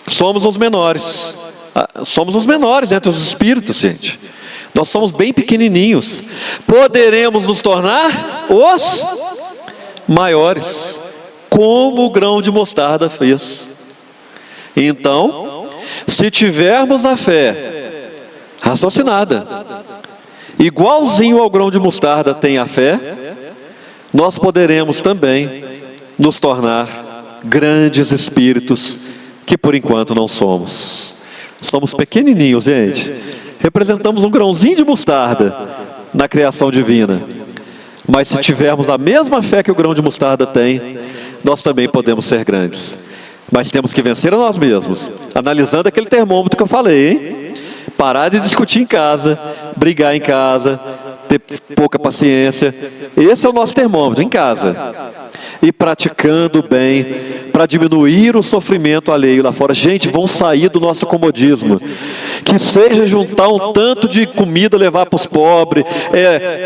B: Somos os menores. Somos os menores entre os espíritos, gente. Nós somos bem pequenininhos. Poderemos nos tornar os maiores, como o grão de mostarda fez. Então, se tivermos a fé raciocinada, igualzinho ao grão de mostarda tem a fé, nós poderemos também nos tornar grandes espíritos que por enquanto não somos. Somos pequenininhos, gente. Representamos um grãozinho de mostarda na criação divina. Mas se tivermos a mesma fé que o grão de mostarda tem, nós também podemos ser grandes. Mas temos que vencer a nós mesmos, analisando aquele termômetro que eu falei, hein? Parar de discutir em casa, brigar em casa, ter pouca paciência. Esse é o nosso termômetro, em casa. E praticando bem, para diminuir o sofrimento alheio lá fora. Gente, vamos sair do nosso comodismo. Que seja juntar um tanto de comida, levar para os pobres,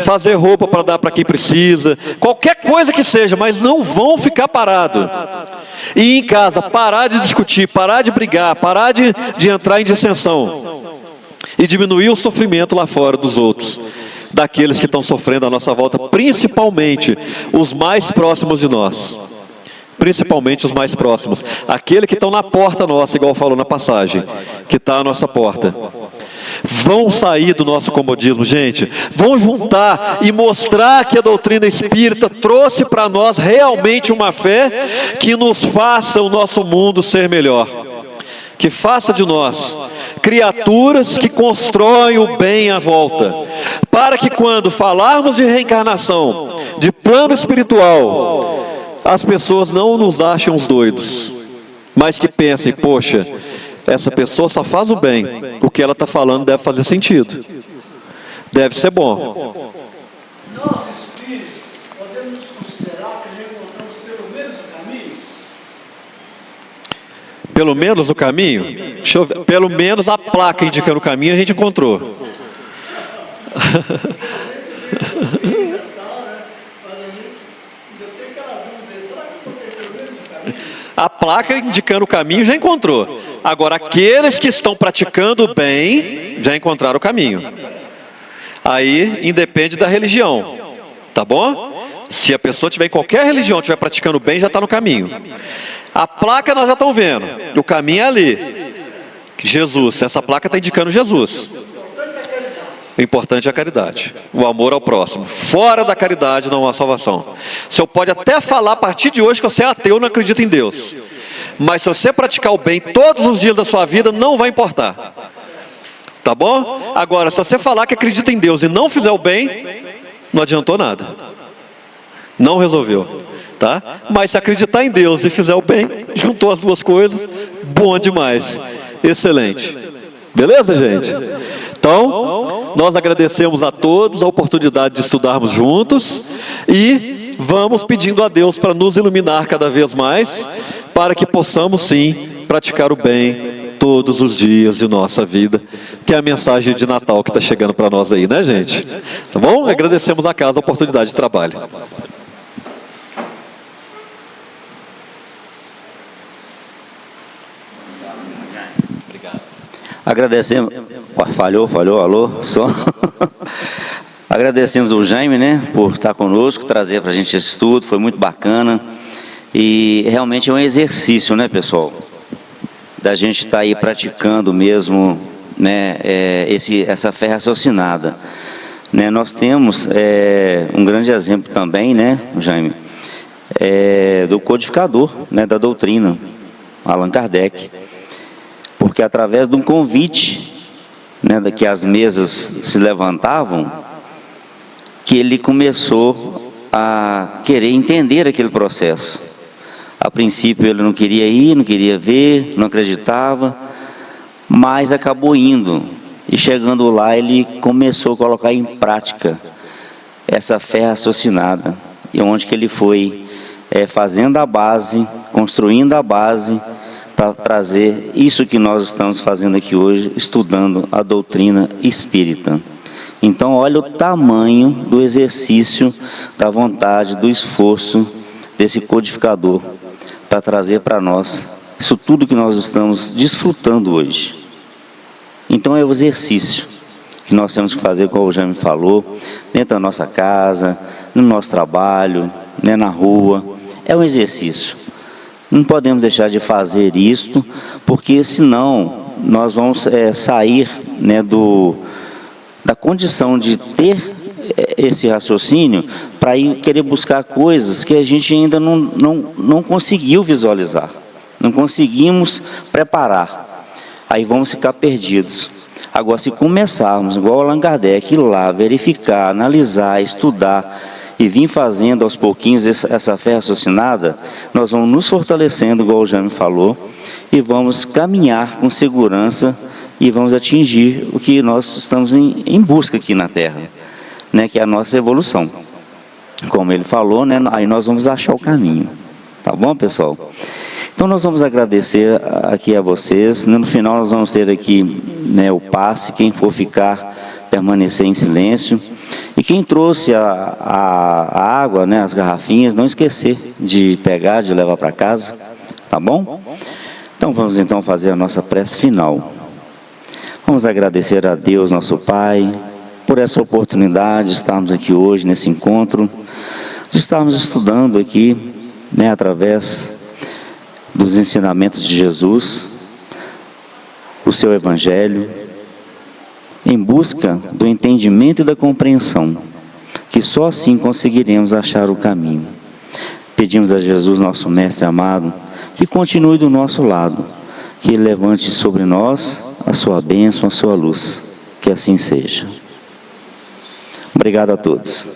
B: fazer roupa para dar para quem precisa, qualquer coisa que seja, mas não vão ficar parados. E em casa, parar de discutir, parar de brigar, parar de entrar em dissensão. E diminuir o sofrimento lá fora dos outros, daqueles que estão sofrendo à nossa volta, principalmente os mais próximos de nós. Principalmente os mais próximos, aqueles que estão na porta nossa, igual falou na passagem, que está à nossa porta. Vão sair do nosso comodismo, gente. Vão juntar e mostrar que a doutrina espírita trouxe para nós realmente uma fé que nos faça o nosso mundo ser melhor. Que faça de nós criaturas que constroem o bem à volta, para que quando falarmos de reencarnação, de plano espiritual, as pessoas não nos achem uns doidos, mas que pensem, poxa, essa pessoa só faz o bem, o que ela está falando deve fazer sentido, deve ser bom.
C: Nós, espíritos, podemos considerar que já encontramos pelo menos o caminho?
B: Pelo menos o caminho? Deixa eu ver. Pelo menos a placa indicando o caminho a gente encontrou. A placa indicando o caminho já encontrou. Agora, aqueles que estão praticando o bem, já encontraram o caminho. Aí, independe da religião. Tá bom? Se a pessoa tiver em qualquer religião, estiver praticando o bem, já está no caminho. A placa nós já estamos vendo. O caminho é ali. Jesus. Essa placa está indicando Jesus. O importante é a caridade. O amor ao próximo. Fora da caridade não há salvação. O senhor pode até falar a partir de hoje que você é ateu, não acredita em Deus. Mas se você praticar o bem todos os dias da sua vida, não vai importar. Tá bom? Agora, se você falar que acredita em Deus e não fizer o bem, não adiantou nada. Não resolveu. Tá? Mas se acreditar em Deus e fizer o bem, juntou as duas coisas, bom demais. Excelente. Beleza, gente? Então, nós agradecemos a todos a oportunidade de estudarmos juntos e vamos pedindo a Deus para nos iluminar cada vez mais, para que possamos sim praticar o bem todos os dias de nossa vida, que é a mensagem de Natal que está chegando para nós aí, né, gente? Tá bom? Agradecemos a casa a oportunidade de trabalho.
D: Agradecemos. Falhou, alô, só. Agradecemos o Jaime, né, por estar conosco, trazer para a gente esse estudo, foi muito bacana. E realmente é um exercício, né, pessoal? Da gente estar aí praticando mesmo, né, essa fé raciocinada. Né, nós temos um grande exemplo também, né, Jaime, do codificador, né, da doutrina, Allan Kardec. Porque através de um convite, né, que as mesas se levantavam, que ele começou a querer entender aquele processo. A princípio ele não queria ir, não queria ver, não acreditava, mas acabou indo. E chegando lá ele começou a colocar em prática essa fé raciocinada. E onde que ele foi fazendo a base, construindo a base, para trazer isso que nós estamos fazendo aqui hoje, estudando a doutrina espírita. Então, olha o tamanho do exercício, da vontade, do esforço desse codificador, para trazer para nós isso tudo que nós estamos desfrutando hoje. Então, é o exercício que nós temos que fazer, como o Jaime falou, dentro da nossa casa, no nosso trabalho, né, na rua. É um exercício. Não podemos deixar de fazer isto, porque senão nós vamos sair, né, da condição de ter esse raciocínio para ir querer buscar coisas que a gente ainda não conseguiu visualizar, não conseguimos preparar. Aí vamos ficar perdidos. Agora, se começarmos, igual Allan Kardec, ir lá, verificar, analisar, estudar, e vir fazendo aos pouquinhos essa fé raciocinada, nós vamos nos fortalecendo, igual o Jaime falou, e vamos caminhar com segurança e vamos atingir o que nós estamos em busca aqui na Terra, né, que é a nossa evolução. Como ele falou, né, aí nós vamos achar o caminho. Tá bom, pessoal? Então nós vamos agradecer aqui a vocês. No final nós vamos ter aqui, né, o passe, quem for ficar, permanecer em silêncio. E quem trouxe a água, né, as garrafinhas, não esquecer de pegar, de levar para casa, tá bom? Então vamos então fazer a nossa prece final. Vamos agradecer a Deus, nosso Pai, por essa oportunidade de estarmos aqui hoje, nesse encontro, de estarmos estudando aqui, né, através dos ensinamentos de Jesus, o seu Evangelho, em busca do entendimento e da compreensão, que só assim conseguiremos achar o caminho. Pedimos a Jesus, nosso Mestre amado, que continue do nosso lado, que Ele levante sobre nós a sua bênção, a sua luz. Que assim seja. Obrigado a todos.